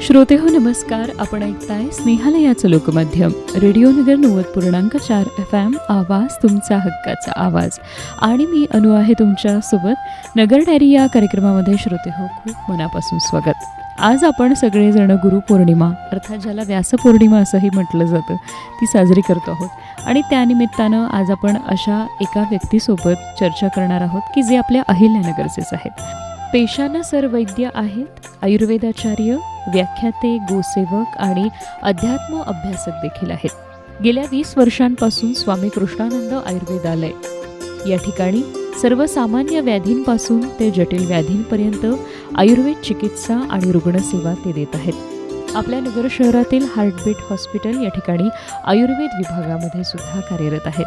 श्रोते हो नमस्कार. आपण ऐकताय स्नेहालयाचं लोकमाध्यम रेडिओ नगर 90.4 FM. आवाज तुमचा हक्काचा आवाज. आणि मी अनु आहे तुमच्यासोबत. नगर डायरी या कार्यक्रमामध्ये श्रोते हो खूप मनापासून स्वागत. आज आपण सगळेजण गुरुपौर्णिमा अर्थात ज्याला व्यासपौर्णिमा असंही म्हटलं जातं ती साजरी करतो आहोत. आणि त्यानिमित्तानं आज आपण अशा एका व्यक्तीसोबत चर्चा करणार आहोत की जे आपल्या अहिल्यानगरचेच आहेत. पेशानं सर वैद्य आहेत, आयुर्वेदाचार्य, व्याख्याते, गोसेवक आणि अध्यात्म अभ्यासक देखील आहेत. गेल्या 20 वर्षांपासून स्वामी कृष्णानंद आयुर्वेदालय या ठिकाणी सर्वसामान्य व्याधींपासून ते जटिल व्याधींपर्यंत आयुर्वेद चिकित्सा आणि रुग्णसेवा ते देत आहेत. आपल्या नगर शहरातील हार्टबीट हॉस्पिटल या ठिकाणी आयुर्वेद विभागामध्ये सुद्धा कार्यरत आहेत.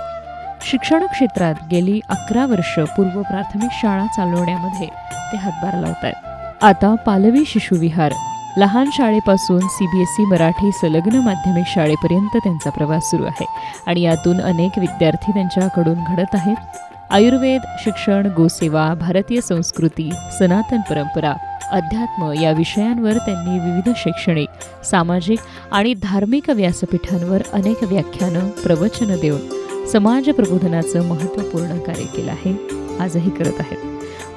शिक्षण क्षेत्रात गेली 11 वर्ष पूर्व प्राथमिक शाळा चालवण्यामध्ये ते हातभार लावत आहेत. आता पालवी शिशुविहार लहान शाळेपासून CBSE मराठी संलग्न माध्यमिक शाळेपर्यंत त्यांचा प्रवास सुरू आहे आणि यातून अनेक विद्यार्थी त्यांच्याकडून घडत आहेत. आयुर्वेद, शिक्षण, गोसेवा, भारतीय संस्कृती, सनातन परंपरा, अध्यात्म या विषयांवर त्यांनी विविध शैक्षणिक, सामाजिक आणि धार्मिक व्यासपीठांवर अनेक व्याख्यानं, प्रवचनं देऊन समाज प्रबोधनाचं महत्त्वपूर्ण कार्य केलं आहे. आजही करत आहेत.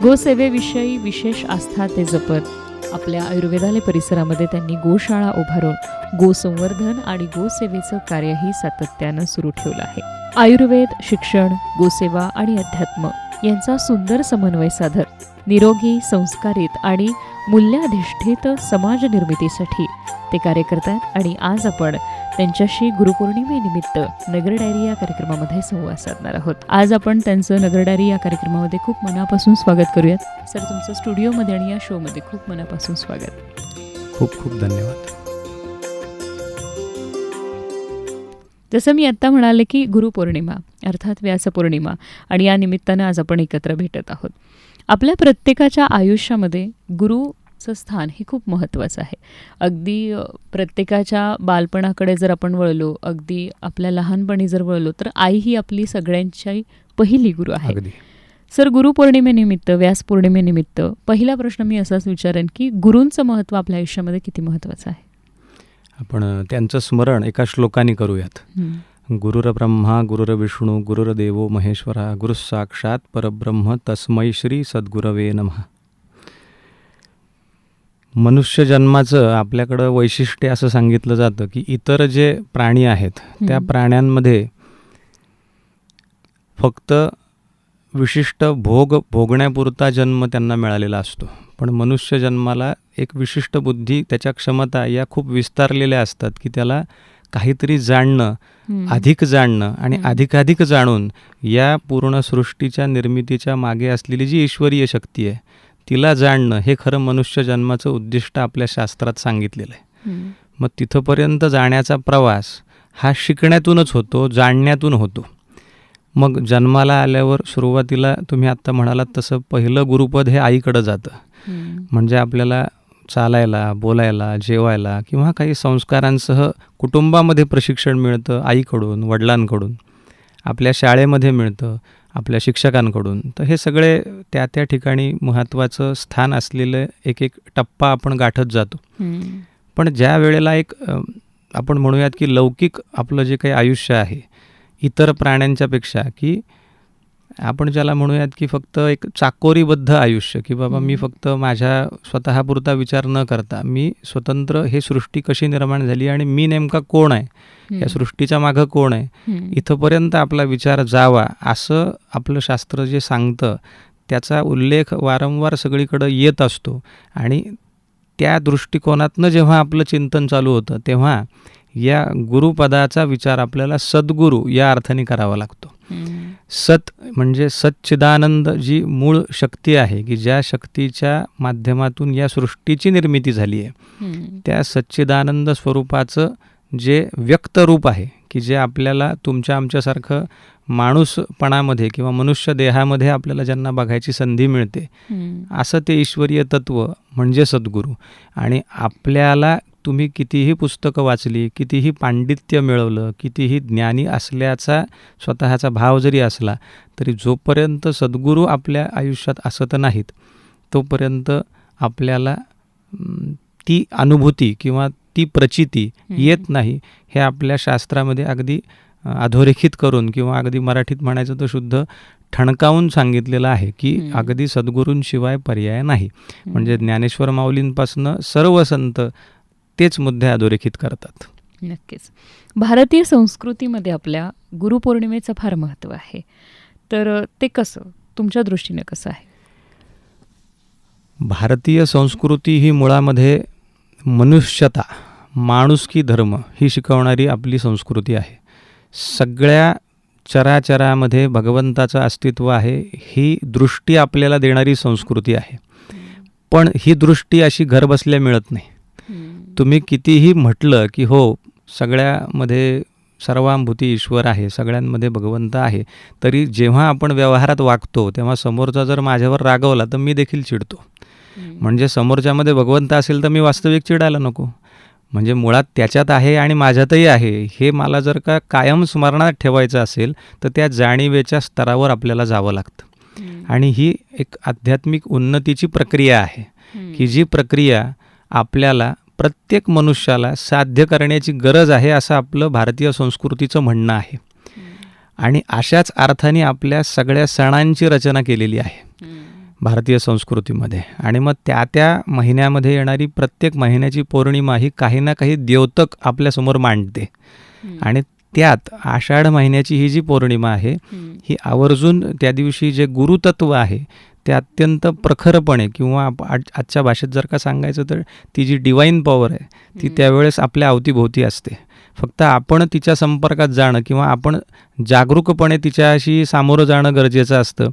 गोसेवेविषयी विशेष आस्था ते जपत आपल्या आयुर्वेदालय परिसरामध्ये त्यांनी गोशाळा उभारून गोसंवर्धन आणि गोसेवेचं कार्यही सातत्यानं सुरू ठेवलं आहे. आयुर्वेद, शिक्षण, गोसेवा आणि अध्यात्म यांचा सुंदर समन्वय साधत निरोगी, संस्कारित आणि मूल्याधिष्ठित समाज निर्मितीसाठी ते कार्य करतात. आणि आज आपण त्यांच्याशी गुरुपौर्णिमेनिमित्त नगर डायरी या कार्यक्रमामध्ये संवाद साधणार आहोत. आज आपण त्यांचं नगर डायरी या कार्यक्रमामध्ये खूप मनापासून स्वागत करूयात. सर, तुमचं स्टुडिओमध्ये आणि या शोमध्ये खूप मनापासून स्वागत. खूप खूप धन्यवाद. जसं मी आत्ता म्हणाले की गुरुपौर्णिमा अर्थात व्यासपौर्णिमा आणि या निमित्तानं आज आपण एकत्र भेटत आहोत. आपल्या प्रत्येकाच्या आयुष्यामध्ये गुरुचं स्थान हे खूप महत्त्वाचं आहे. अगदी प्रत्येकाच्या बालपणाकडे जर आपण वळलो, अगदी आपल्या लहानपणी जर वळलो तर आई ही आपली सगळ्यांची पहिली गुरु आहे. सर, गुरुपौर्णिमेनिमित्त, व्यासपौर्णिमेनिमित्त पहिला प्रश्न मी असाच विचारेन की गुरूंचं महत्त्व आपल्या आयुष्यामध्ये किती महत्त्वाचं आहे? आपण त्यांचं स्मरण एका श्लोकाने करूयात. गुरुर्ब्रह्मा गुरुर्विष्णू गुरुर्देवो महेश्वरा गुरुसाक्षात परब्रह्म तस्मै श्री सद्गुरवे नमः. मनुष्य जन्माचं आपल्याकडं वैशिष्ट्य असं सांगितलं जातं की इतर जे प्राणी आहेत त्या प्राण्यांमध्ये फक्त विशिष्ट भोगण्यापुरता जन्म त्यांना मिळालेला असतो. पण मनुष्य जन्माला एक विशिष्ट बुद्धी, त्याच्या क्षमता या खूप विस्तारलेल्या असतात की त्याला काहीतरी जाणणं, अधिक जाणणं आणि अधिकाधिक जाणून या पूर्ण सृष्टीच्या निर्मितीच्या मागे असलेली जी ईश्वरीय शक्ती आहे तिला जाणणं हे खरं मनुष्य जन्माचं उद्दिष्ट आपल्या शास्त्रात सांगितलेलं आहे. मग तिथंपर्यंत जाण्याचा प्रवास हा शिकण्यातूनच होतो, जाणण्यातून होतो. मग जन्माला आल्यावर सुरुवातीला तुम्ही आत्ता म्हणालात तसं पहिलं गुरुपद हे आईकडं जातं. म्हणजे आपल्याला चालायला, बोलायला, जेवायला किंवा काही संस्कारांसह कुटुंबामध्ये प्रशिक्षण मिळतं आईकडून, वडिलांकडून, आपल्या शाळेमध्ये मिळतं आपल्या शिक्षकांकडून. तर हे सगळे त्या त्या ठिकाणी महत्त्वाचं स्थान असलेलं एक एक टप्पा आपण गाठत जातो. पण ज्या वेळेला एक आपण म्हणूयात की लौकिक आपलं जे काही आयुष्य आहे इतर प्राण्यांच्यापेक्षा, की आपण ज्याला म्हणूयात की फक्त एक चाकोरीबद्ध आयुष्य, की बाबा मी फक्त माझ्या स्वतःपुरता विचार न करता मी स्वतंत्र हे सृष्टी कशी निर्माण झाली आणि मी नेमका कोण आहे, या सृष्टीच्या मागं कोण आहे, इथंपर्यंत आपला विचार जावा असं आपलं शास्त्र जे सांगतं त्याचा उल्लेख वारंवार सगळीकडं येत असतो. आणि त्या दृष्टिकोनातनं जेव्हा आपलं चिंतन चालू होतं तेव्हा या गुरुपदाचा विचार आपल्याला सद्गुरू या अर्थाने करावा लागतो. सत म्हणजे सच्चिदानंद, जी मूळ शक्ती आहे की ज्या शक्तीच्या माध्यमातून या सृष्टीची निर्मिती झाली आहे, त्या सच्चिदानंद स्वरूपाचं जे व्यक्त रूप आहे की जे आपल्याला तुमच्या आमच्यासारखं माणूसपणामध्ये किंवा मनुष्य देहामध्ये आपल्याला ज्यांना बघायची संधी मिळते असं ते ईश्वरीय तत्व म्हणजे सद्गुरू. आणि आपल्याला तुम्ही कितीही पुस्तकं वाचली, कितीही पांडित्य मिळवलं, कितीही ज्ञानी असल्याचा स्वतःचा भाव जरी असला तरी जोपर्यंत सद्गुरू आपल्या आयुष्यात असत नाहीत तोपर्यंत आपल्याला ती अनुभूती किंवा ती प्रचिती येत नाही, हे आपल्या शास्त्रामध्ये अगदी अधोरेखित करून किंवा अगदी मराठीत म्हणायचं तर शुद्ध ठणकावून सांगितलेलं आहे की अगदी सद्गुरूंशिवाय पर्याय नाही. म्हणजे ज्ञानेश्वर माऊलींपासनं सर्व संत तेच मुद्दे अधोरेखित करतात. नक्कीच. भारतीय संस्कृतीमध्ये आपल्या गुरुपौर्णिमेचं फार महत्त्व आहे, तर ते कसं तुमच्या दृष्टीने कसं आहे? भारतीय संस्कृती ही मुळामध्ये मनुष्यता, माणुसकी धर्म ही शिकवणारी आपली संस्कृती आहे. सगळ्या चराचरामध्ये भगवंताचं अस्तित्व आहे ही दृष्टी आपल्याला देणारी संस्कृती आहे. पण ही दृष्टी अशी घरबसल्या मिळत नाही. तुम्ही कितीही म्हटलं की हो सगळ्यामध्ये सर्वांभूती ईश्वर आहे, सगळ्यांमध्ये भगवंत आहे, तरी जेव्हा आपण व्यवहारात वागतो तेव्हा समोरचा जर माझ्यावर रागवला तर मी देखील चिडतो. म्हणजे समोरच्यामध्ये भगवंत असेल तर मी वास्तविक चिडायला नको. म्हणजे मुळात त्याच्यात आहे आणि माझ्यातही आहे हे मला जर का कायम स्मरणात ठेवायचं असेल तर त्या जाणीवेच्या स्तरावर आपल्याला जावं लागतं. आणि ही एक आध्यात्मिक उन्नतीची प्रक्रिया आहे की जी प्रक्रिया आपल्याला प्रत्येक मनुष्याला साध्य करण्याची गरज आहे असं आपलं भारतीय संस्कृतीचं म्हणणं आहे. आणि अशाच अर्थाने आपल्या सगळ्या सणांची रचना केलेली आहे भारतीय संस्कृतीमध्ये. आणि मग त्या महिन्यामध्ये येणारी प्रत्येक महिन्याची पौर्णिमा ही काही ना काही द्योतक आपल्यासमोर मांडते. आणि त्यात आषाढ महिन्याची ही जी पौर्णिमा आहे ही आवर्जून त्या दिवशी जे गुरुतत्व आहे ते अत्यंत प्रखरपणे किंवा आजच्या भाषेत जर का सांगायचं तर ती जी डिवाईन पॉवर आहे ती त्यावेळेस आपल्या अवतीभोवती असते. फक्त आपण तिच्या संपर्कात जाणं किंवा आपण जागरूकपणे तिच्याशी सामोरं जाणं गरजेचं असतं.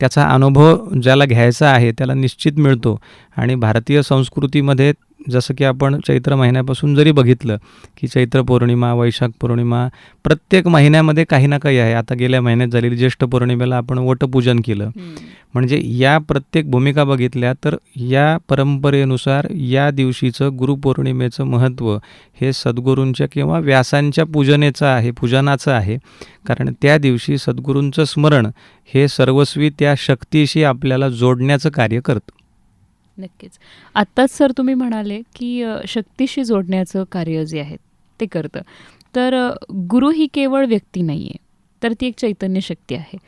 त्याचा अनुभव ज्याला घ्यायचा आहे त्याला निश्चित मिळतो. आणि भारतीय संस्कृतीमध्ये जसं की आपण चैत्र महिन्यापासून जरी बघितलं की चैत्र पौर्णिमा, वैशाख पौर्णिमा, प्रत्येक महिन्यामध्ये काही ना काही आहे. आता गेल्या महिन्यात झालेली ज्येष्ठ पौर्णिमेला आपण वटपूजन केलं. म्हणजे या प्रत्येक भूमिका बघितल्या तर या परंपरेनुसार या दिवशीचं गुरुपौर्णिमेचं महत्त्व हे सद्गुरूंच्या किंवा व्यासांच्या पूजनाचं आहे. कारण त्या दिवशी सद्गुरूंचं स्मरण हे सर्वस्वी त्या शक्तीशी आपल्याला जोडण्याचं कार्य करतं. नक्कीच. आत्ताच सर तुम्ही म्हणाले की शक्तीशी जोडण्याचं कार्य जे आहे ते करतं. तर गुरु ही केवळ व्यक्ती नाही आहे, तर ती एक चैतन्य शक्ती आहे.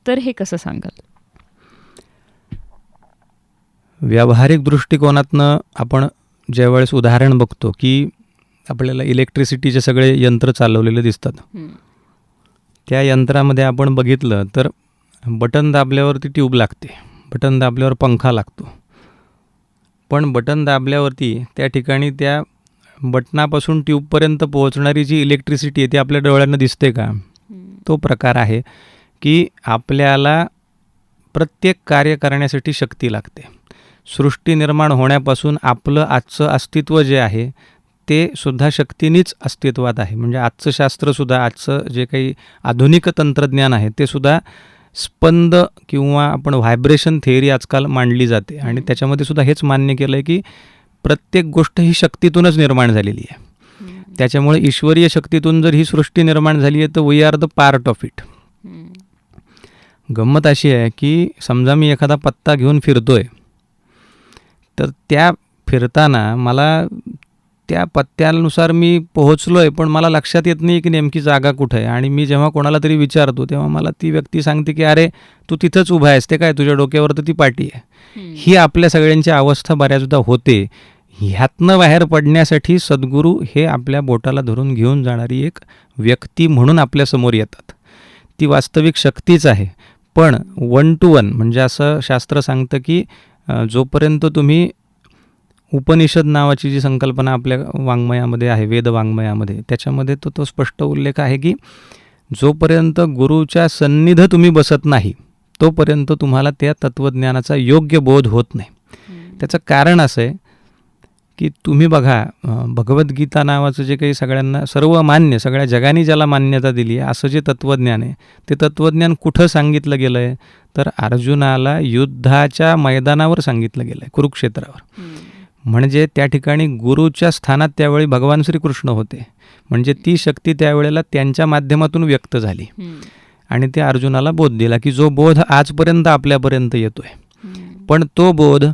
तर हे कसं सांगाल? व्यावहारिक दृष्टिकोनातनं आपण ज्यावेळेस उदाहरण बघतो की आपल्याला इलेक्ट्रिसिटीचे सगळे यंत्र चालवलेले दिसतात. त्या यंत्रामध्ये आपण बघितलं तर बटन दाबल्यावरती ट्यूब लागते, बटन दाबल्यावर पंखा लागतो. पण बटन दाबल्यावरती त्या ठिकाणी त्या बटनापासून ट्यूबपर्यंत पोहोचणारी जी इलेक्ट्रिसिटी आहे ती आपल्या डोळ्यांना दिसते का? तो प्रकार आहे की आपल्याला प्रत्येक कार्य करण्यासाठी शक्ती लागते. सृष्टी निर्माण होण्यापासून आपलं आजचं अस्तित्व जे आहे ते सुद्धा शक्तीनीच अस्तित्वात आहे. म्हणजे आजचं शास्त्रसुद्धा, आजचं जे काही आधुनिक तंत्रज्ञान आहे ते सुद्धा स्पंद किंवा आपण व्हायब्रेशन थेअरी आजकाल मांडली जाते. आणि त्याच्यामध्ये सुद्धा हेच मान्य केलं आहे की प्रत्येक गोष्ट ही शक्तीतूनच निर्माण झालेली आहे. त्याच्यामुळे ईश्वरीय शक्तीतून जर ही सृष्टी निर्माण झाली आहे तर we are the part of it. गंमत अशी आहे की समजा मी एखादा पत्ता घेऊन फिरतोय तर त्या फिरताना मला त्या पत्त्यानुसार मी पोहोचलो आहे पण मला लक्षात येत नाही की नेमकी जागा कुठं आहे. आणि मी जेव्हा कोणाला तरी विचारतो तेव्हा मला ती व्यक्ती सांगते की अरे तू तिथंच उभा आहेस, ते काय तुझ्या डोक्यावर तर ती पाटी आहे. ही आपल्या सगळ्यांची अवस्था बऱ्याचदा होते. ह्यातनं बाहेर पडण्यासाठी सद्गुरू हे आपल्या बोटाला धरून घेऊन जाणारी एक व्यक्ती म्हणून आपल्यासमोर येतात. ती वास्तविक शक्तीच आहे. पण 1 to 1 म्हणजे असं शास्त्र सांगतं की जोपर्यंत तुम्ही उपनिषद नावाची जी संकल्पना आपल्या वाङ्मयामध्ये आहे, वेद वाङ्मयामध्ये, त्याच्यामध्ये तो स्पष्ट उल्लेख आहे की जोपर्यंत गुरुच्या सन्निध तुम्ही बसत नाही तोपर्यंत तुम्हाला त्या तत्त्वज्ञानाचा योग्य बोध होत नाही. त्याचं कारण असं आहे की तुम्ही बघा भगवद्गीता नावाचं जे काही सगळ्यांना सर्वमान्य, सगळ्या जगाने ज्याला मान्यता दिली आहे असं जे तत्त्वज्ञान आहे ते तत्त्वज्ञान कुठं सांगितलं गेलं आहे तर अर्जुनाला युद्धाच्या मैदानावर सांगितलं गेलं आहे, कुरुक्षेत्रावर. म्हणजे त्या ठिकाणी गुरुच्या स्थानात त्यावेळी भगवान श्रीकृष्ण होते. म्हणजे ती शक्ती त्यावेळेला त्यांच्या माध्यमातून व्यक्त झाली आणि ते अर्जुनाला बोध दिला की जो बोध आजपर्यंत आपल्यापर्यंत येतोय पण तो बोध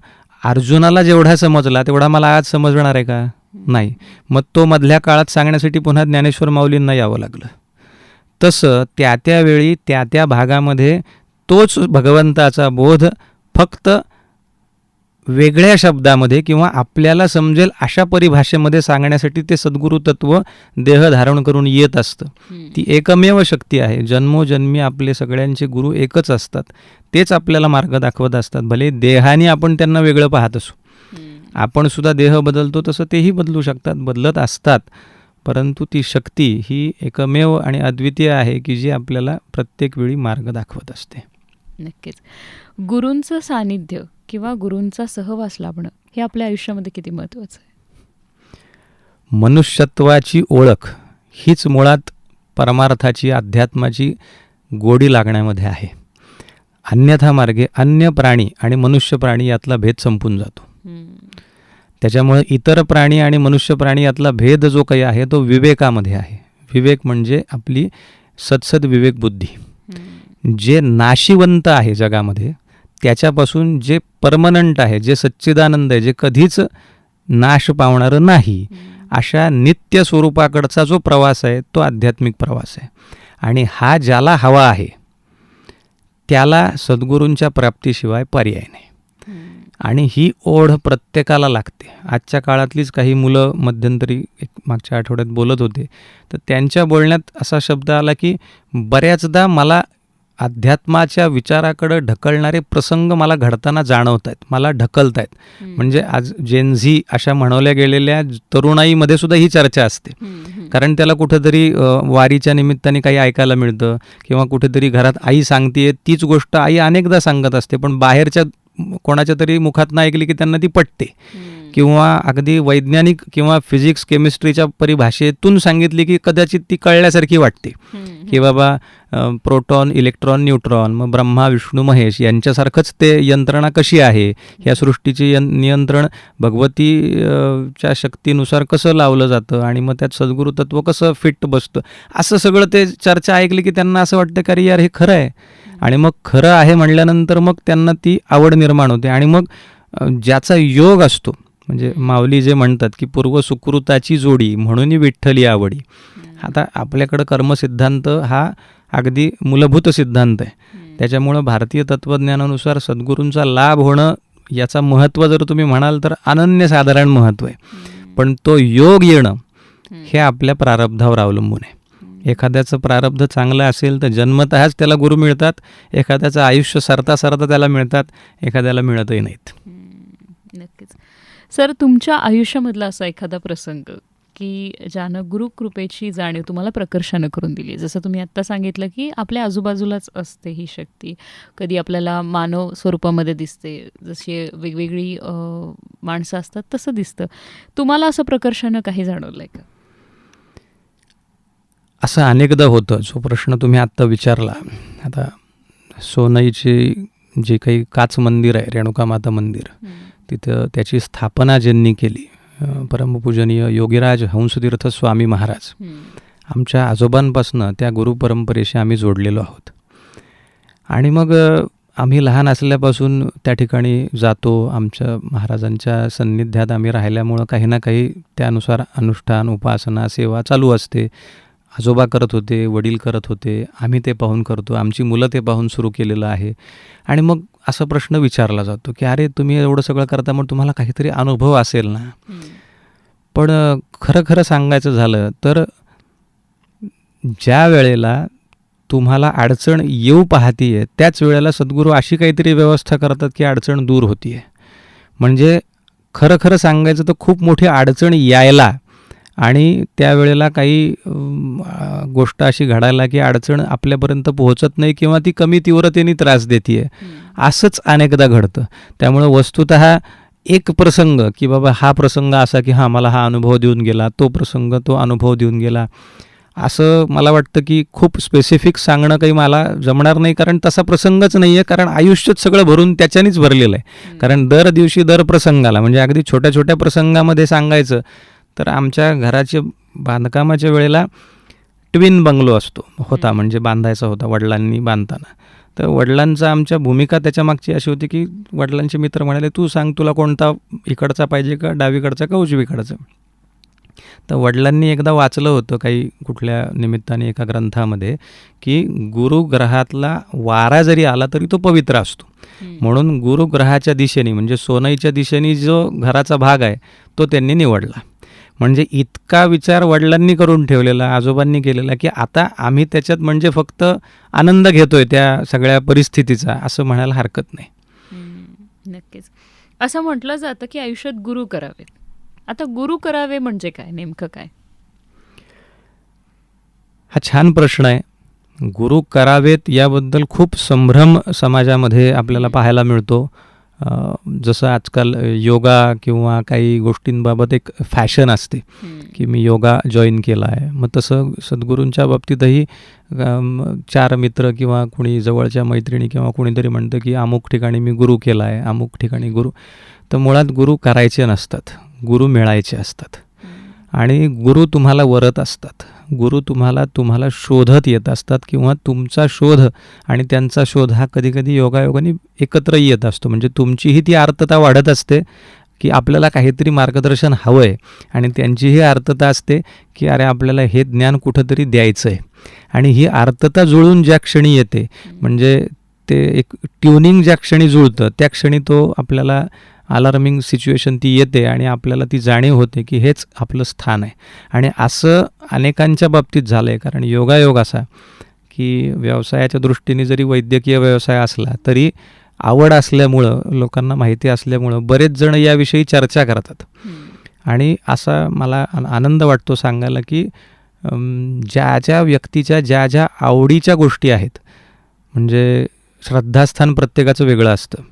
अर्जुनाला जेवढा समजला तेवढा मला आज समजणार आहे का? नाही. मग तो मधल्या काळात सांगण्यासाठी पुन्हा ज्ञानेश्वर माऊलींना यावं लागलं. तसं त्या त्यावेळी त्या त्या भागामध्ये तोच भगवंताचा बोध फक्त वेगळ्या शब्दामध्ये किंवा आपल्याला समजेल अशा परिभाषेमध्ये सांगण्यासाठी ते सद्गुरु तत्व देह धारण करून येत असतं. ती एकमेव शक्ती आहे. जन्मोजन्मी आपले सगळ्यांचे गुरु एकच असतात. तेच आपल्याला मार्ग दाखवत असतात. भले देहाने आपण त्यांना वेगळं पाहत असू, आपण सुद्धा देह बदलतो तसं तेही बदलू शकतात, बदलत असतात. परंतु ती शक्ती ही एकमेव आणि अद्वितीय आहे की जी आपल्याला प्रत्येक वेळी मार्ग दाखवत असते. नक्कीच. गुरूंचं सानिध्य किंवा गुरूंचा सहवास लाभणं हे आपल्या आयुष्यामध्ये किती महत्त्वाचं आहे? मनुष्यत्वाची ओळख हीच मुळात परमार्थाची, अध्यात्माची गोडी लागण्यामध्ये आहे. अन्यथा मार्गे अन्य प्राणी आणि मनुष्य प्राणी यातला भेद संपून जातो. त्याच्यामुळे इतर प्राणी आणि मनुष्य प्राणी यातला भेद जो काही आहे तो विवेकामध्ये आहे. विवेक म्हणजे आपली सत्सद विवेक बुद्धी. जे नाशिवंत आहे जगामध्ये त्याच्यापासून जे परमनंट आहे, जे सच्चिदानंद आहे, जे कधीच नाश पावणारं नाही, अशा नित्य स्वरूपाकडचा जो प्रवास आहे तो आध्यात्मिक प्रवास आहे. आणि हा ज्याला हवा आहे त्याला सद्गुरूंच्या प्राप्तीशिवाय पर्याय नाही. आणि ही ओढ प्रत्येकाला लागते. आजच्या काळातलीच काही मुलं मध्यंतरी मागच्या आठवड्यात बोलत होते, तर त्यांच्या बोलण्यात असा शब्द आला की बऱ्याचदा मला अध्यात्माच्या विचाराकडे ढकलणारे प्रसंग मला घडताना जाणवत आहेत, मला ढकलत आहेत. म्हणजे आज जेनझी अशा म्हणवल्या गेलेल्या तरुणाईमध्ये सुद्धा ही चर्चा असते. कारण त्याला कुठेतरी वारीच्या निमित्ताने काही ऐकायला मिळतं किंवा कुठेतरी घरात आई सांगते तीच गोष्ट आई अनेकदा सांगत असते, पण बाहेरच्या कोणाच्या तरी मुखातनं ऐकली की त्यांना ती पटते. किंवा अगदी वैज्ञानिक किंवा फिजिक्स केमिस्ट्रीच्या परिभाषेतून सांगितली की कदाचित ती कळल्यासारखी वाटते की बाबा प्रोटॉन, इलेक्ट्रॉन, न्यूट्रॉन, मग ब्रह्मा, विष्णू, महेश यांच्यासारखंच ते यंत्रणा कशी आहे, या सृष्टीचे नियंत्रण भगवतीच्या शक्तीनुसार कसं लावलं जातं आणि मग त्यात सद्गुरु तत्व कसं फिट बसतं, असं सगळं ते चर्चा ऐकली की त्यांना असं वाटतं की अरे यार हे खरं आहे. आणि मग खरं आहे म्हणल्यानंतर मग त्यांना ती आवड निर्माण होते. आणि मग ज्याचा योग असतो, म्हणजे माऊली जे म्हणतात की पूर्व सुकृताची जोडी म्हणून विठ्ठली आवडी. आता आपल्याकडं कर्मसिद्धांत हा अगदी मूलभूत सिद्धांत आहे. त्याच्यामुळं भारतीय तत्त्वज्ञानानुसार सद्गुरूंचा लाभ होणं याचा महत्त्व जर तुम्ही म्हणाल तर अनन्यसाधारण महत्त्व आहे. पण तो योग येणं हे आपल्या प्रारब्धावर अवलंबून आहे. एखाद्याचं प्रारब्ध चांगलं असेल तर जन्मतःच त्याला गुरु मिळतात, एखाद्याचं आयुष्य सरता सरता त्याला मिळतात, एखाद्याला मिळतही नाहीत. नक्कीच. सर, तुमच्या आयुष्यामधला असा एखादा प्रसंग की ज्यानं गुरुकृपेची जाणीव तुम्हाला प्रकर्षानं करून दिली. जसं तुम्ही आत्ता सांगितलं की आपल्या आजूबाजूलाच असते ही शक्ती, कधी आपल्याला मानव स्वरूपामध्ये दिसते, जशी वेगवेगळी माणसं असतात तसं दिसतं. तुम्हाला असं प्रकर्षानं काही जाणवलं आहे का? असं अनेकदा होतं. जो प्रश्न तुम्ही आत्ता विचारला, आता सोनईचे जे काही काच मंदिर आहे, रेणुका माता मंदिर, तिथं त्याची स्थापना ज्यांनी केली परमपूजनीय योगीराज हंसतीर्थ स्वामी महाराज, आमच्या आजोबांपासनं त्या गुरुपरंपरेशी आम्ही जोडलेलो आहोत. आणि मग आम्ही लहान असल्यापासून त्या ठिकाणी जातो. आमच्या महाराजांच्या सान्निध्यात आम्ही राहिल्यामुळं काही ना काही त्यानुसार अनुष्ठान, उपासना, सेवा चालू असते. आजोबा करत होते, वडील करत होते, आम्ही ते पाहून करतो, आमची मुलं ते पाहून सुरू केलेलं आहे. आणि मग असा प्रश्न विचारला जातो की अरे तुम्ही एवढं सगळं करता मग तुम्हाला काहीतरी अनुभव असेल ना. पण खरं सांगायचं झालं तर ज्या वेळेला तुम्हाला अडचण येऊ पाहतीये त्याच वेळेला सद्गुरू अशी काहीतरी व्यवस्था करतात की अडचण दूर होतीये. म्हणजे खरं सांगायचं तर खूप मोठी अडचण यायला आणि त्यावेळेला काही गोष्ट अशी घडायला की अडचण आपल्यापर्यंत पोहोचत नाही किंवा ती कमी तीव्रतेने त्रास देते, असंच अनेकदा घडतं. त्यामुळं वस्तुतः एक प्रसंग की बाबा हा प्रसंग असा की हां मला हा अनुभव देऊन गेला, तो प्रसंग तो अनुभव देऊन गेला, असं मला वाटतं की खूप स्पेसिफिक सांगणं काही मला जमणार नाही. कारण तसा प्रसंगच नाही आहे, कारण आयुष्यच सगळं भरून त्याच्यानेच भरलेलं आहे. कारण दर दिवशी दर प्रसंगाला, म्हणजे अगदी छोट्या छोट्या प्रसंगामध्ये सांगायचं तर आमच्या घराच्या बांधकामाच्या वेळेला ट्विन बंगलो होता, म्हणजे बांधायचा होता वडिलांनी बांधताना. तर वडिलांचं आमच्या भूमिका त्याच्यामागची अशी होती की वडिलांचे मित्र म्हणाले, तू सांग तुला कोणता इकडचा पाहिजे का डावीकडचा का उजवीकडचा. तर वडिलांनी एकदा वाचलं होतं काही कुठल्या निमित्ताने एका ग्रंथामध्ये की गुरुग्रहातला वारा जरी आला तरी तो पवित्र असतो. म्हणून गुरुग्रहाच्या दिशेने म्हणजे सोनईच्या दिशेने जो घराचा भाग आहे तो त्यांनी निवडला. म्हणजे इतका विचार वडिलांनी करून ठेवलेला, आजोबांनी केलेला की आता आम्ही त्याच्यात म्हणजे फक्त आनंद घेतोय त्या सगळ्या परिस्थितीचा असं म्हणायला हरकत नाही. नक्कीच. असं म्हटलं जातं की आयुष्यात गुरु करावेत. आता गुरु करावे म्हणजे काय, नेमकं काय? हा छान प्रश्न आहे. गुरु करावेत याबद्दल खूप संभ्रम समाजामध्ये आपल्याला पाहायला मिळतो. जसं आजकाल योगा किंवा काही गोष्टींबाबत एक फॅशन असते की मी योगा जॉईन केला आहे. मग तसं सद्गुरूंच्या बाबतीतही 4 मित्र किंवा कुणी जवळच्या मैत्रिणी किंवा कुणीतरी म्हणतं की अमुक ठिकाणी मी गुरु केला आहे, अमुक ठिकाणी गुरु. तर मुळात गुरु करायचे नसतात, गुरु मिळायचे असतात. आणि गुरु तुम्हाला वरत असतात. गुरु तुम्हाला शोधत येत असतात किंवा तुमचा शोध आणि त्यांचा शोध हा कधीकधी योगायोगाने एकत्रही येत असतो. म्हणजे तुमचीही ती आर्तता वाढत असते की आपल्याला काहीतरी मार्गदर्शन हवं आहे आणि त्यांचीही आर्तता असते की अरे आपल्याला हे ज्ञान कुठंतरी द्यायचं आहे. आणि ही आर्तता जुळून ज्या क्षणी येते म्हणजे ते एक ट्युनिंग ज्या क्षणी जुळतं त्या क्षणी तो आपल्याला अलार्मिंग सिच्युएशन ती येते आणि आपल्याला ती जाणीव होते की हेच आपलं स्थान आहे. आणि असं अनेकांच्या बाबतीत झालं आहे. कारण योगायोग असा की व्यवसायाच्या दृष्टीने जरी वैद्यकीय व्यवसाय असला तरी आवड असल्यामुळं, लोकांना माहिती असल्यामुळं बरेच जण याविषयी चर्चा करतात. आणि असा मला आनंद वाटतो सांगायला की ज्या व्यक्तीच्या ज्या आवडीच्या गोष्टी आहेत, म्हणजे श्रद्धास्थान प्रत्येकाचं वेगळं असतं,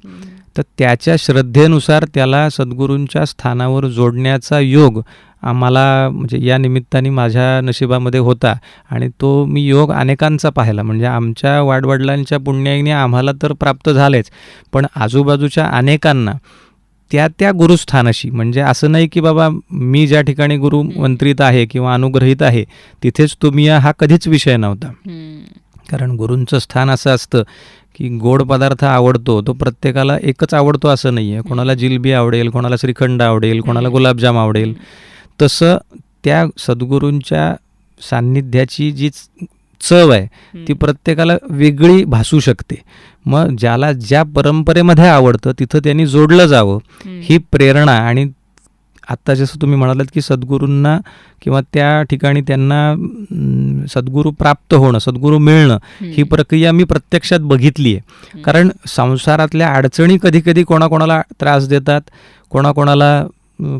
तर त्याच्या श्रद्धेनुसार त्याला सद्गुरूंच्या स्थानावर जोडण्याचा योग आम्हाला म्हणजे या निमित्ताने माझ्या नशिबामध्ये होता. आणि तो मी योग अनेकांचा पाहिला. म्हणजे आमच्या वाडवडिलांच्या पुण्याईने आम्हाला तर प्राप्त झालेच, पण आजूबाजूच्या अनेकांना त्या गुरुस्थानाशी, म्हणजे असं नाही की बाबा मी ज्या ठिकाणी गुरुमंत्रित आहे किंवा अनुग्रहित आहे तिथेच तुम्ही हा कधीच विषय नव्हता. कारण गुरूंचं स्थान असं असतं की गोड पदार्थ आवडतो तो प्रत्येकाला एकच आवडतो असं नाही आहे. कोणाला जिलबी आवडेल, कोणाला श्रीखंड आवडेल, कोणाला गुलाबजाम आवडेल. तसं त्या सद्गुरूंच्या सान्निध्याची जी चव आहे ती प्रत्येकाला वेगळी भासू शकते. मग ज्याला ज्या परंपरेमध्ये आवडतं तिथं त्यांनी जोडलं जावं ही प्रेरणा. आणि आत्ता जसं तुम्ही म्हणालात की सद्गुरूंना किंवा त्या ठिकाणी त्यांना सद्गुरू प्राप्त होणं, सद्गुरू मिळणं ही प्रक्रिया मी प्रत्यक्षात बघितली आहे. कारण संसारातल्या अडचणी कधीकधी कोणाकोणाला त्रास देतात, कोणाकोणाला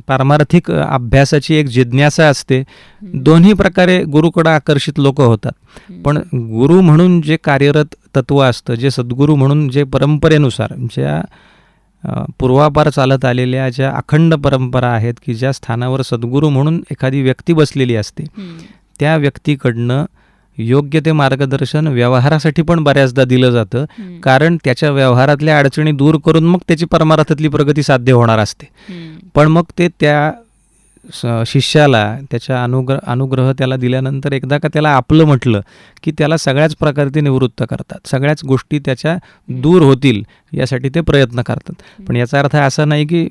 पारमार्थिक अभ्यासाची एक जिज्ञासा असते. दोन्ही प्रकारे गुरुकडे आकर्षित लोक होतात. पण गुरु म्हणून जे कार्यरत तत्व असतं, जे सद्गुरू म्हणून जे परंपरेनुसार ज्या पूर्वापार चालत आलेल्या ज्या अखंड परंपरा आहेत की ज्या स्थानावर सद्गुरू म्हणून एखादी व्यक्ती बसलेली असते, त्या व्यक्तीकडनं योग्य ते मार्गदर्शन व्यवहारासाठी पण बऱ्याचदा दिलं जातं. कारण त्याच्या व्यवहारातल्या अडचणी दूर करून मग त्याची परमार्थातली प्रगती साध्य होणार असते. पण मग ते त्या शिष्याला त्याच्या अनुग्रह त्याला दिल्यानंतर एकदा का त्याला आपलं म्हटलं की त्याला सगळ्याच प्रकारे ते निवृत्त करतात, सगळ्याच गोष्टी त्याच्या दूर होतील यासाठी ते प्रयत्न करतात. पण याचा अर्थ असा नाही की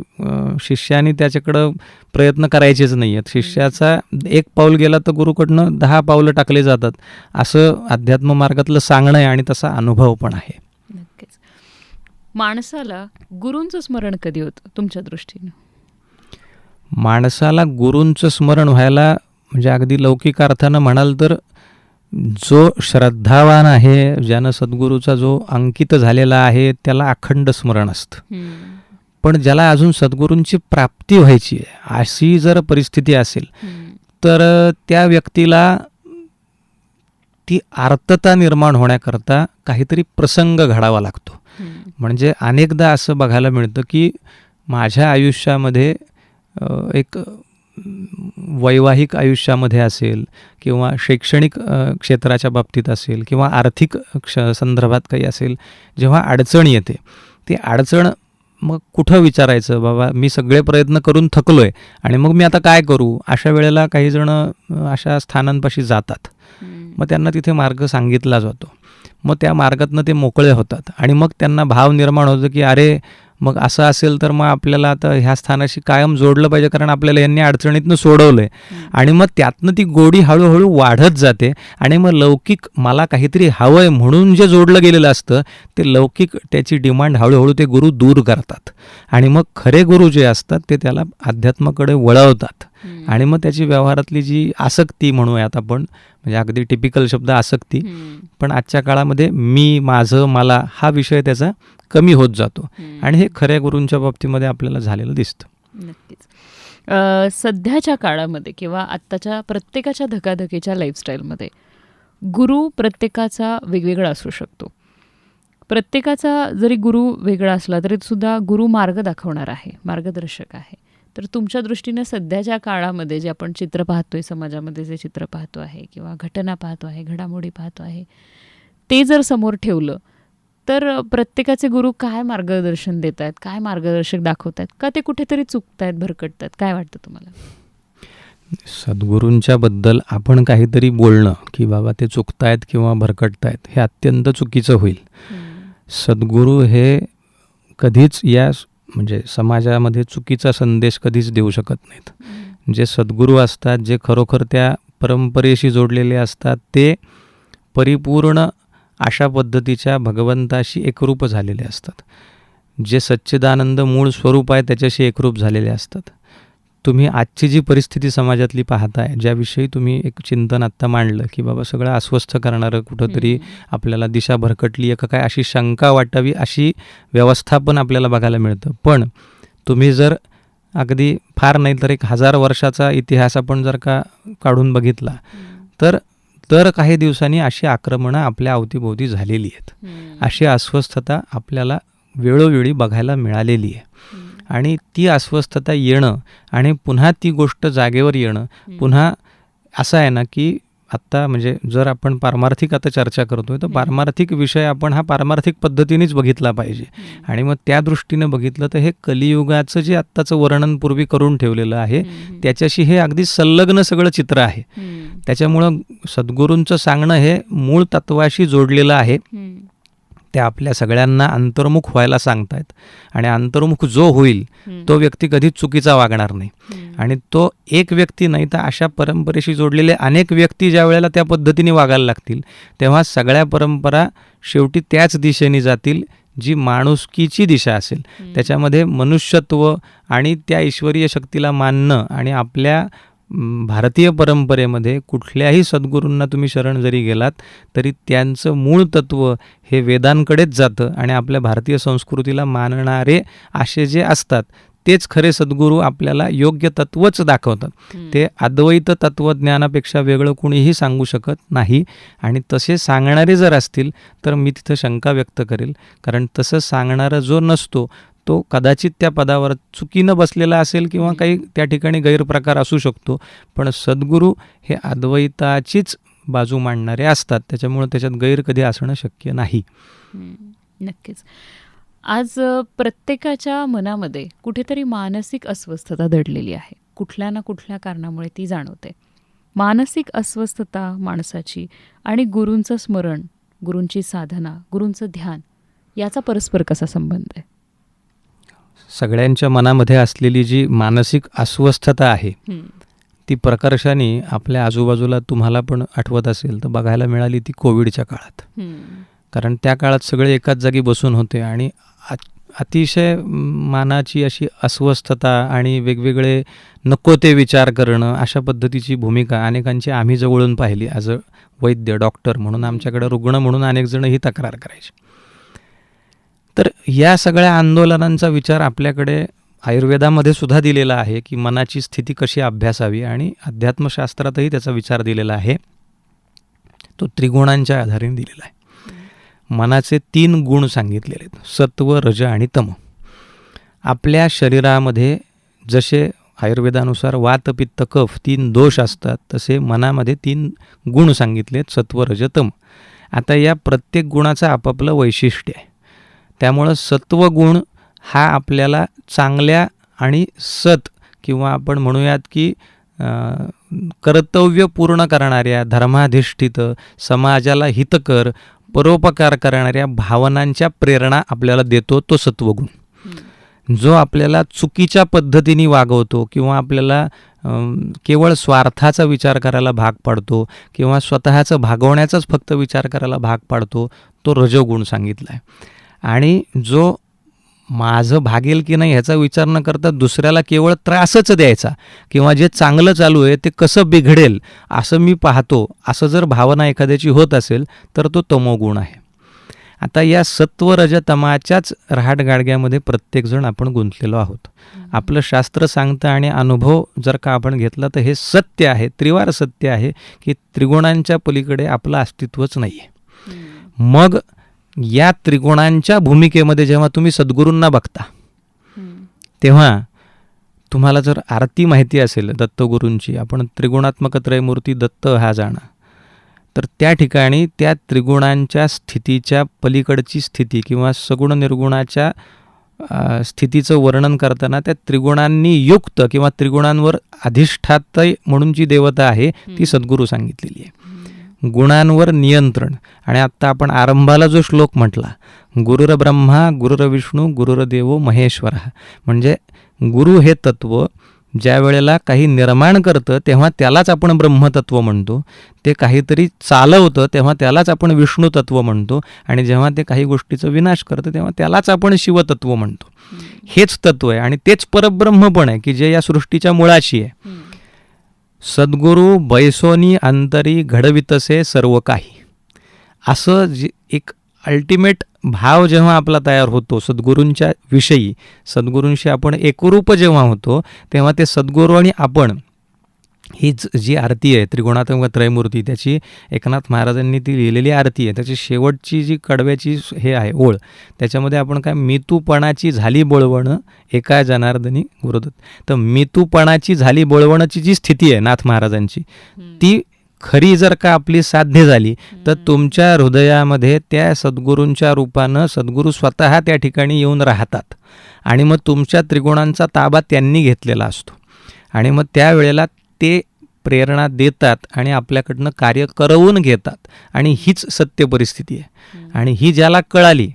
शिष्याने त्याच्याकडं प्रयत्न करायचेच नाही आहेत. शिष्याचा 1 पाऊल गेला तर गुरुकडनं 10 पावलं टाकले जातात, असं अध्यात्म मार्गातलं सांगणं आहे आणि तसा अनुभव पण आहे. नक्कीच. माणसाला गुरूंचं स्मरण कधी होतं तुमच्या दृष्टीनं? माणसाला गुरूंचं स्मरण व्हायला म्हणजे अगदी लौकिक अर्थानं म्हणाल तर जो श्रद्धावान आहे, ज्यानं सद्गुरूचा जो अंकित झालेला आहे त्याला अखंड स्मरण असतं. पण ज्याला अजून सद्गुरूंची प्राप्ती व्हायची आहे अशी जर परिस्थिती असेल तर त्या व्यक्तीला ती आर्तता निर्माण होण्याकरता काहीतरी प्रसंग घडावा लागतो. म्हणजे अनेकदा असं बघायला मिळतं की माझ्या आयुष्यामध्ये एक वैवाहिक आयुष्यामध्ये असेल किंवा शैक्षणिक क्षेत्राच्या बाबतीत असेल किंवा आर्थिक संदर्भात काही असेल, जेव्हा अडचण येते ती अडचण मग कुठं विचारायचं, बाबा मी सगळे प्रयत्न करून थकलो आहे आणि मग मी आता काय करू, अशा वेळेला काही जण अशा स्थानांपाशी जातात. मग त्यांना तिथे मार्ग सांगितला जातो. मग त्या मार्गातनं ते मोकळे होतात आणि मग त्यांना भाव निर्माण होतो की अरे मग असं असेल तर मग आपल्याला आता ह्या स्थानाशी कायम जोडलं पाहिजे, कारण आपल्याला यांनी अडचणीतनं सोडवलं आहे. आणि मग त्यातनं ती गोडी हळूहळू वाढत जाते आणि मग लौकिक मला काहीतरी हवं आहे म्हणून जे जोडलं गेलेलं असतं ते लौकिक त्याची डिमांड हळूहळू ते गुरु दूर करतात आणि मग खरे गुरु जे असतात ते त्याला अध्यात्माकडे वळवतात. आणि मग त्याची व्यवहारातली जी आसक्ती म्हणूयात आपण, म्हणजे अगदी टिपिकल शब्द आसक्ती, पण आजच्या काळामध्ये मी, माझं, मला हा विषय त्याचा कमी होत जातो आणि हे खऱ्या गुरूंच्या बाबतीमध्ये आपल्याला झालेलं दिसतं. नक्कीच. सध्याच्या काळामध्ये किंवा आत्ताच्या प्रत्येकाच्या धकाधकीच्या लाईफस्टाईलमध्ये गुरु प्रत्येकाचा वेगवेगळा असू शकतो. प्रत्येकाचा जरी गुरु वेगळा असला तरी सुद्धा गुरु मार्ग दाखवणार आहे, मार्गदर्शक आहे. तर तुमच्या दृष्टीने सध्याच्या काळामध्ये जे आपण चित्र पाहतोय, समाजामध्ये जे चित्र पाहतो आहे किंवा घटना पाहतो आहे, घडामोडी पाहतो आहे, ते जर समोर ठेवलं तर प्रत्येकाचे गुरु काय मार्गदर्शन देत आहेत, काय मार्गदर्शक दाखवत आहेत, का ते कुठेतरी चुकत आहेत, भरकटत आहेत? काय वाटतं तुम्हाला? सद्गुरूंच्या बद्दल आपण काहीतरी बोलणं की बाबा ते चुकतायत किंवा भरकटतायत हे अत्यंत चुकीचं होईल. सद्गुरू हे कधीच या म्हणजे समाजामध्ये चुकीचा संदेश कधीच देऊ शकत नाहीत. जे सद्गुरू असतात, जे खरोखर त्या परंपरेशी जोडलेले असतात, ते परिपूर्ण अशा पद्धतीच्या भगवंताशी एकरूप झालेले असतात. जे सच्चिदानंद मूळ स्वरूप आहे त्याच्याशी एकरूप झालेले असतात. तुम्ही आजची जी परिस्थिती समाजातली पाहताय, ज्याविषयी तुम्ही एक चिंतन आत्ता मांडलं की बाबा सगळं अस्वस्थ करणारं कुठंतरी आपल्याला दिशा भरकटली आहे का काय अशी शंका वाटावी अशी व्यवस्था पण आपल्याला बघायला मिळतं. पण तुम्ही जर अगदी फार नाही तर 1000 वर्षाचा इतिहास आपण जर का काढून बघितला तर काही दिवसांनी अशी आक्रमणं आपल्या अवतीभोवती झालेली आहेत. अशी अस्वस्थता आपल्याला वेळोवेळी बघायला मिळालेली आहे. आणि ती अस्वस्थता येणं आणि पुन्हा ती गोष्ट जागेवर येणं, पुन्हा असं आहे ना की आत्ता म्हणजे जर आपण पारमार्थिक आता चर्चा करतोय तर पारमार्थिक विषय आपण हा पारमार्थिक पद्धतीनेच बघितला पाहिजे. आणि मग त्या दृष्टीने बघितलं तर हे कलियुगाचं जे आत्ताचं वर्णन पूर्वी करून ठेवलेलं आहे त्याच्याशी हे अगदी संलग्न सगळं चित्र आहे. त्याच्यामुळं सद्गुरूंचं सांगणं हे मूळ तत्वाशी जोडलेलं आहे. ते आपल्या सगळ्यांना अंतर्मुख व्हायला सांगतायत आणि अंतर्मुख जो होईल तो व्यक्ती कधीच चुकीचा वागणार नाही. आणि तो एक व्यक्ती नाही तर अशा परंपरेशी जोडलेले अनेक व्यक्ती ज्या वेळेला त्या पद्धतीने वागायला लागतील तेव्हा सगळ्या परंपरा शेवटी त्याच दिशेने जातील जी माणुसकीची दिशा असेल. त्याच्यामध्ये मनुष्यत्व आणि त्या ईश्वरीय शक्तीला मानणं आणि आपल्या भारतीय परंपरेमध्ये कुठल्याही सद्गुरूंना तुम्ही शरण जरी गेलात तरी त्यांचं मूळ तत्व हे वेदांकडेच जातं आणि आपल्या भारतीय संस्कृतीला मानणारे असे जे असतात तेच खरे सद्गुरू आपल्याला योग्य तत्वच दाखवतात. ते अद्वैत तत्वज्ञानापेक्षा वेगळं कुणीही सांगू शकत नाही. आणि तसे सांगणारे जर असतील तर मी तिथं शंका व्यक्त करेल, कारण तसं सांगणारा जो नसतो तो कदाचित त्या पदावर चुकीनं बसलेला असेल किंवा काही त्या ठिकाणी गैरप्रकार असू शकतो. पण सद्गुरू हे अद्वैताचीच बाजू मांडणारे असतात, त्याच्यामुळे त्याच्यात गैर कधी असणं शक्य नाही. नक्कीच. आज प्रत्येकाच्या मनामध्ये कुठेतरी मानसिक अस्वस्थता दडलेली आहे. कुठल्या ना कुठल्या कारणामुळे ती जाणवते. मानसिक अस्वस्थता माणसाची आणि गुरूंचं स्मरण, गुरूंची साधना, गुरूंचं ध्यान याचा परस्पर कसा संबंध आहे? सगळ्यांच्या मनामध्ये असलेली जी मानसिक अस्वस्थता आहे ती प्रकर्षाने आपल्या आजूबाजूला तुम्हाला पण आठवत असेल तर बघायला मिळाली ती कोविडच्या काळात. कारण त्या काळात सगळे एकाच जागी बसून होते आणि अतिशय मानाची अशी अस्वस्थता आणि वेगवेगळे नको ते विचार करणं अशा पद्धतीची भूमिका अनेकांची आम्ही जवळून पाहिली. ॲज अ वैद्य डॉक्टर म्हणून आमच्याकडे रुग्ण म्हणून अनेक जण ही तक्रार करायचे. तर या सगळ्या आंदोलनांचा विचार आपल्याकडे आयुर्वेदामध्ये सुद्धा दिलेला आहे की मनाची स्थिती कशी अभ्यासावी आणि अध्यात्मशास्त्रातही त्याचा विचार दिलेला आहे. तो त्रिगुणांच्या आधारे दिलेला आहे. मनाचे 3 गुण सांगितलेले आहेत, सत्व, रज आणि तम. आपल्या शरीरामध्ये जसे आयुर्वेदानुसार वात, पित्त, कफ 3 दोष असतात तसे मनामध्ये 3 गुण सांगितलेत, सत्व, रज, तम. आता या प्रत्येक गुणाचं आपापलं वैशिष्ट्य आहे. त्यामुळं सत्वगुण हा आपल्याला चांगल्या आणि सत किंवा आपण म्हणूयात की कर्तव्य पूर्ण करणाऱ्या, धर्माधिष्ठित, समाजाला हितकर, परोपकार करणाऱ्या भावनांच्या प्रेरणा आपल्याला देतो तो सत्वगुण. जो आपल्याला चुकीच्या पद्धतीने वागवतो किंवा आपल्याला केवळ स्वार्थाचा विचार करायला भाग पाडतो किंवा स्वतःचं भागवण्याचाच फक्त विचार करायला भाग पाडतो, तो रजोगुण सांगितला आहे. आणि जो माझं भागेल की नाही ह्याचा विचार न करता दुसऱ्याला केवळ त्रासच द्यायचा किंवा जे चांगलं चालू आहे ते कसं बिघडेल असं मी पाहतो, असं जर भावना एखाद्याची होत असेल तर तो तमोगुण आहे. आता या सत्व रजतमाच्याच रहाटगाडग्यामध्ये प्रत्येकजण आपण गुंतलेलो आहोत. आपलं शास्त्र सांगतं आणि अनुभव जर का आपण घेतला तर हे सत्य आहे, त्रिवार सत्य आहे की त्रिगुणांच्या पलीकडे आपलं अस्तित्वच नाही आहे. मग या त्रिगुणांच्या भूमिकेमध्ये जेव्हा तुम्ही सद्गुरूंना बघता तेव्हा तुम्हाला जर आरती माहिती असेल दत्तगुरूंची, आपण त्रिगुणात्मक त्रयमूर्ती दत्त हा जाणा, तर त्या ठिकाणी त्या त्रिगुणांच्या स्थितीच्या पलीकडची स्थिती किंवा सगुण निर्गुणाच्या स्थितीचं वर्णन करताना त्या त्रिगुणांनी युक्त किंवा त्रिगुणांवर अधिष्ठात म्हणून जी देवता आहे ती सद्गुरू सांगितलेली आहे. गुणांवर नियंत्रण. आणि आत्ता आपण आरंभाला जो श्लोक म्हटला, गुरुर ब्रह्मा गुरुर विष्णू गुरुर देवो महेश्वर, म्हणजे गुरु हे तत्व ज्या वेळेला काही निर्माण करतं तेव्हा त्यालाच आपण ब्रह्मतत्व म्हणतो, ते काहीतरी चालवतं तेव्हा त्यालाच आपण विष्णू तत्व म्हणतो, आणि जेव्हा ते काही गोष्टीचा विनाश करतं तेव्हा त्यालाच आपण शिवतत्व म्हणतो. हेच तत्व आहे आणि तेच परब्रह्म पण आहे की जे या सृष्टीच्या मुळाशी आहे. सद्गुरू बैसोनी अंतरी घडवितसे सर्व काही, असं जे एक अल्टिमेट भाव जेव्हा आपला तयार होतो सद्गुरूंच्या विषयी, सद्गुरूंशी आपण एकरूप जेव्हा होतो तेव्हा ते सद्गुरू आणि आपण हीच जी आरती आहे त्रिगुणात्मक त्रयमूर्ती, त्याची एकनाथ महाराजांनी ती लिहिलेली आरती आहे. त्याची शेवटची जी कडव्याची हे आहे ओळ, त्याच्यामध्ये आपण काय, मितूपणाची झाली बोळवणं एका जनार्दनी गुरुदत्त. तर मितूपणाची झाली बोळवणाची जी स्थिती आहे नाथ महाराजांची, ती खरी जर का आपली साध्य झाली तर तुमच्या हृदयामध्ये त्या सद्गुरूंच्या रूपानं सद्गुरू स्वतः त्या ठिकाणी येऊन राहतात आणि मग तुमच्या त्रिगुणांचा ताबा त्यांनी घेतलेला असतो. आणि मग त्यावेळेला ते प्रेरणा देतात आणि आपल्याकडनं कार्य करवून घेतात. आणि हीच सत्य परिस्थिती आहे. आणि ही ज्याला कळाली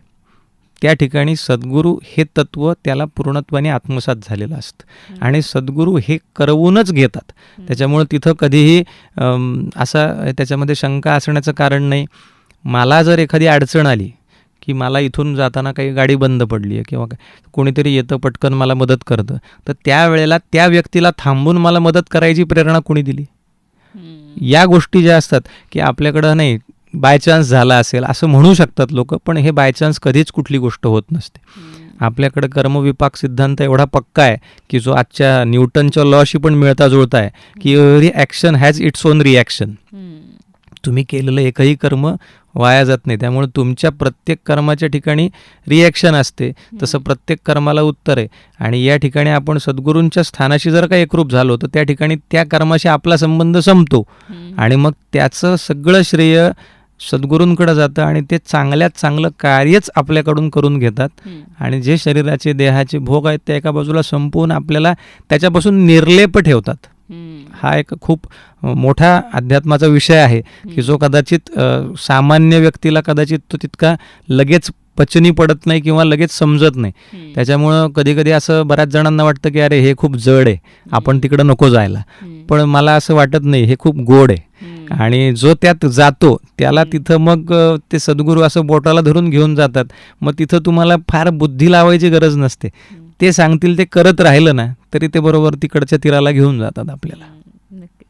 त्या ठिकाणी सद्गुरू हे तत्व त्याला पूर्णत्वाने आत्मसात झालेलं असतं आणि सद्गुरू हे करवूनच घेतात. त्याच्यामुळं तिथं कधीही असं त्याच्यामध्ये शंका असण्याचं कारण नाही. मला जर एखादी अडचण आली की मला इथून जाताना काही गाडी बंद पडली आहे किंवा कोणीतरी येतं पटकन मला मदत करतं, तर त्यावेळेला त्या व्यक्तीला थांबून मला मदत करायची प्रेरणा कोणी दिली? या गोष्टी ज्या असतात की आपल्याकडं नाही बायचान्स झाला असेल असं म्हणू शकतात लोक, पण हे बायचान्स कधीच कुठली गोष्ट होत नसते. आपल्याकडे कर्मविपाक सिद्धांत एवढा पक्का आहे की जो आजच्या न्यूटनच्या लॉशी पण मिळता जुळता आहे की every action has its own reaction. तुम्ही केलेलं एकही कर्म वाया जात नाही. त्यामुळे तुमच्या प्रत्येक कर्माच्या ठिकाणी रिॲक्शन असते, तसं प्रत्येक कर्माला उत्तर आहे. आणि या ठिकाणी आपण सद्गुरूंच्या स्थानाशी जर का एकरूप झालो तर त्या ठिकाणी त्या कर्माशी आपला संबंध संपतो आणि मग त्याचं सगळं श्रेय सद्गुरूंकडे जातं आणि ते चांगल्यात चांगलं कार्यच आपल्याकडून करून घेतात. आणि जे शरीराचे देहाचे भोग आहेत त्या एका बाजूला संपवून आपल्याला त्याच्यापासून निर्लेप ठेवतात. हा एक खूप मोठा अध्यात्माचा विषय आहे की जो कदाचित सामान्य व्यक्तीला कदाचित तो तितका लगेच पचनी पडत नाही किंवा लगेच समजत नाही. त्याच्यामुळं कधी कधी असं बऱ्याच जणांना वाटतं की अरे हे खूप जड आहे, आपण तिकडं नको जायला. पण मला असं वाटत नाही, हे खूप गोड आहे. आणि जो त्यात जातो त्याला तिथं मग ते सद्गुरू असं बोटाला धरून घेऊन जातात. मग तिथं तुम्हाला फार बुद्धी लावायची गरज नसते. ते सांगतील ते करत राहिलं ना तरी ते बरोबर तिकडच्या तीराला घेऊन जातात आपल्याला. नक्कीच.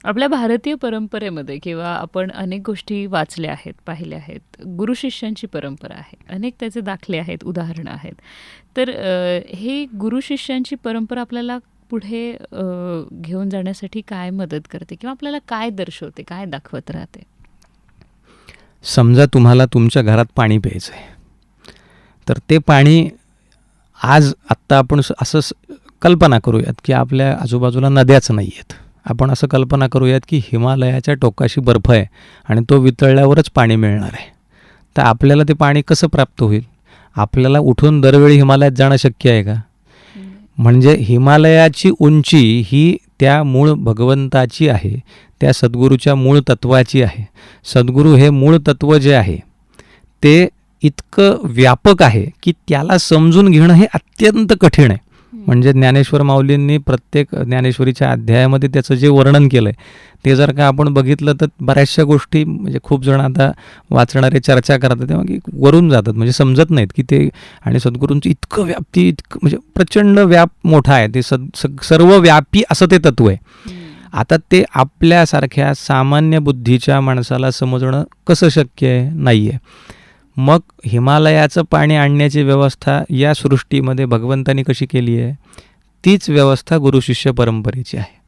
आपल्या भारतीय परंपरेमध्ये किंवा आपण अनेक गोष्टी वाचल्या आहेत, पाहिल्या आहेत. गुरु शिष्यांची परंपरा आहे, अनेक त्याचे दाखले आहेत, उदाहरणं आहेत. तर हे गुरु शिष्यांची परंपरा आपल्याला पुढे घेऊन जाण्यासाठी काय मदत करते किंवा आपल्याला काय दर्शवते, काय दाखवत राहते? समजा तुम्हाला तुमच्या घरात पाणी प्यायचं आहे, तर ते पाणी आत्ता आपण असं कल्पना करूयात की आपल्या आजूबाजूला नद्याच नाही आहेत. आपण असं कल्पना करूयात की हिमालयाच्या टोकाशी बर्फ आहे आणि तो वितळल्यावरच पाणी मिळणार आहे. तर आपल्याला ते पाणी कसं प्राप्त होईल? आपल्याला उठून दरवेळी हिमालयात जाणं शक्य आहे का? म्हणजे हिमालयाची उंची ही त्या मूळ भगवंताची आहे, त्या सद्गुरूच्या मूळ तत्वाची आहे. सद्गुरू हे मूळ तत्व जे आहे ते इतकं व्यापक आहे की त्याला समजून घेणं हे अत्यंत कठीण आहे. म्हणजे ज्ञानेश्वर माऊलींनी प्रत्येक ज्ञानेश्वरीच्या अध्यायामध्ये त्याचं जे वर्णन केलं आहे ते जर का आपण बघितलं तर बऱ्याचशा गोष्टी म्हणजे खूप जण आता वाचणारे चर्चा करतात तेव्हा की वरून जातात, म्हणजे समजत नाहीत की ते. आणि सद्गुरूंचं इतकं व्याप्ती, इतकं म्हणजे प्रचंड व्याप मोठा आहे, ते सर्व व्यापी असं ते तत्व आहे. आता ते आपल्यासारख्या सामान्य बुद्धीच्या माणसाला समजणं कसं शक्य आहे? नाही आहे. मग हिमालयाचं पाणी आणण्याची व्यवस्था या सृष्टीमध्ये भगवंतानी कशी केली आहे? तीच व्यवस्था गुरुशिष्य परंपरेची आहे.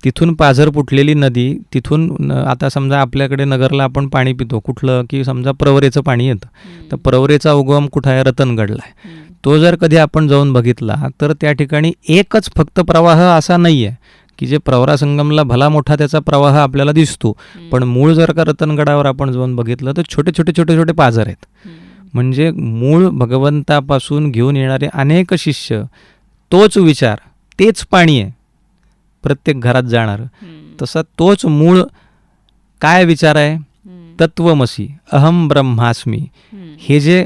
तिथून पाझर फुटलेली नदी, तिथून आता समजा आपल्याकडे नगरला आपण पाणी पितो कुठलं, की समजा प्रवरेचं पाणी येतं, तर प्रवरेचा उगम कुठं आहे? रतनगडला आहे. तो जर कधी आपण जाऊन बघितला तर त्या ठिकाणी एकच फक्त प्रवाह असा नाही आहे की जे प्रवरा संगमला भला मोठा त्याचा प्रवाह आपल्याला दिसतो, पण मूळ जर का रतनगडावर आपण जाऊन बघितलं तर छोटे छोटे छोटे छोटे पाझर आहेत. म्हणजे मूळ भगवंतापासून घेऊन येणारे अनेक शिष्य, तोच विचार, तेच पाणी आहे प्रत्येक घरात जाणारं. तसा तोच मूळ काय विचार आहे? तत्वमसी, अहम ब्रह्मास्मी. हे जे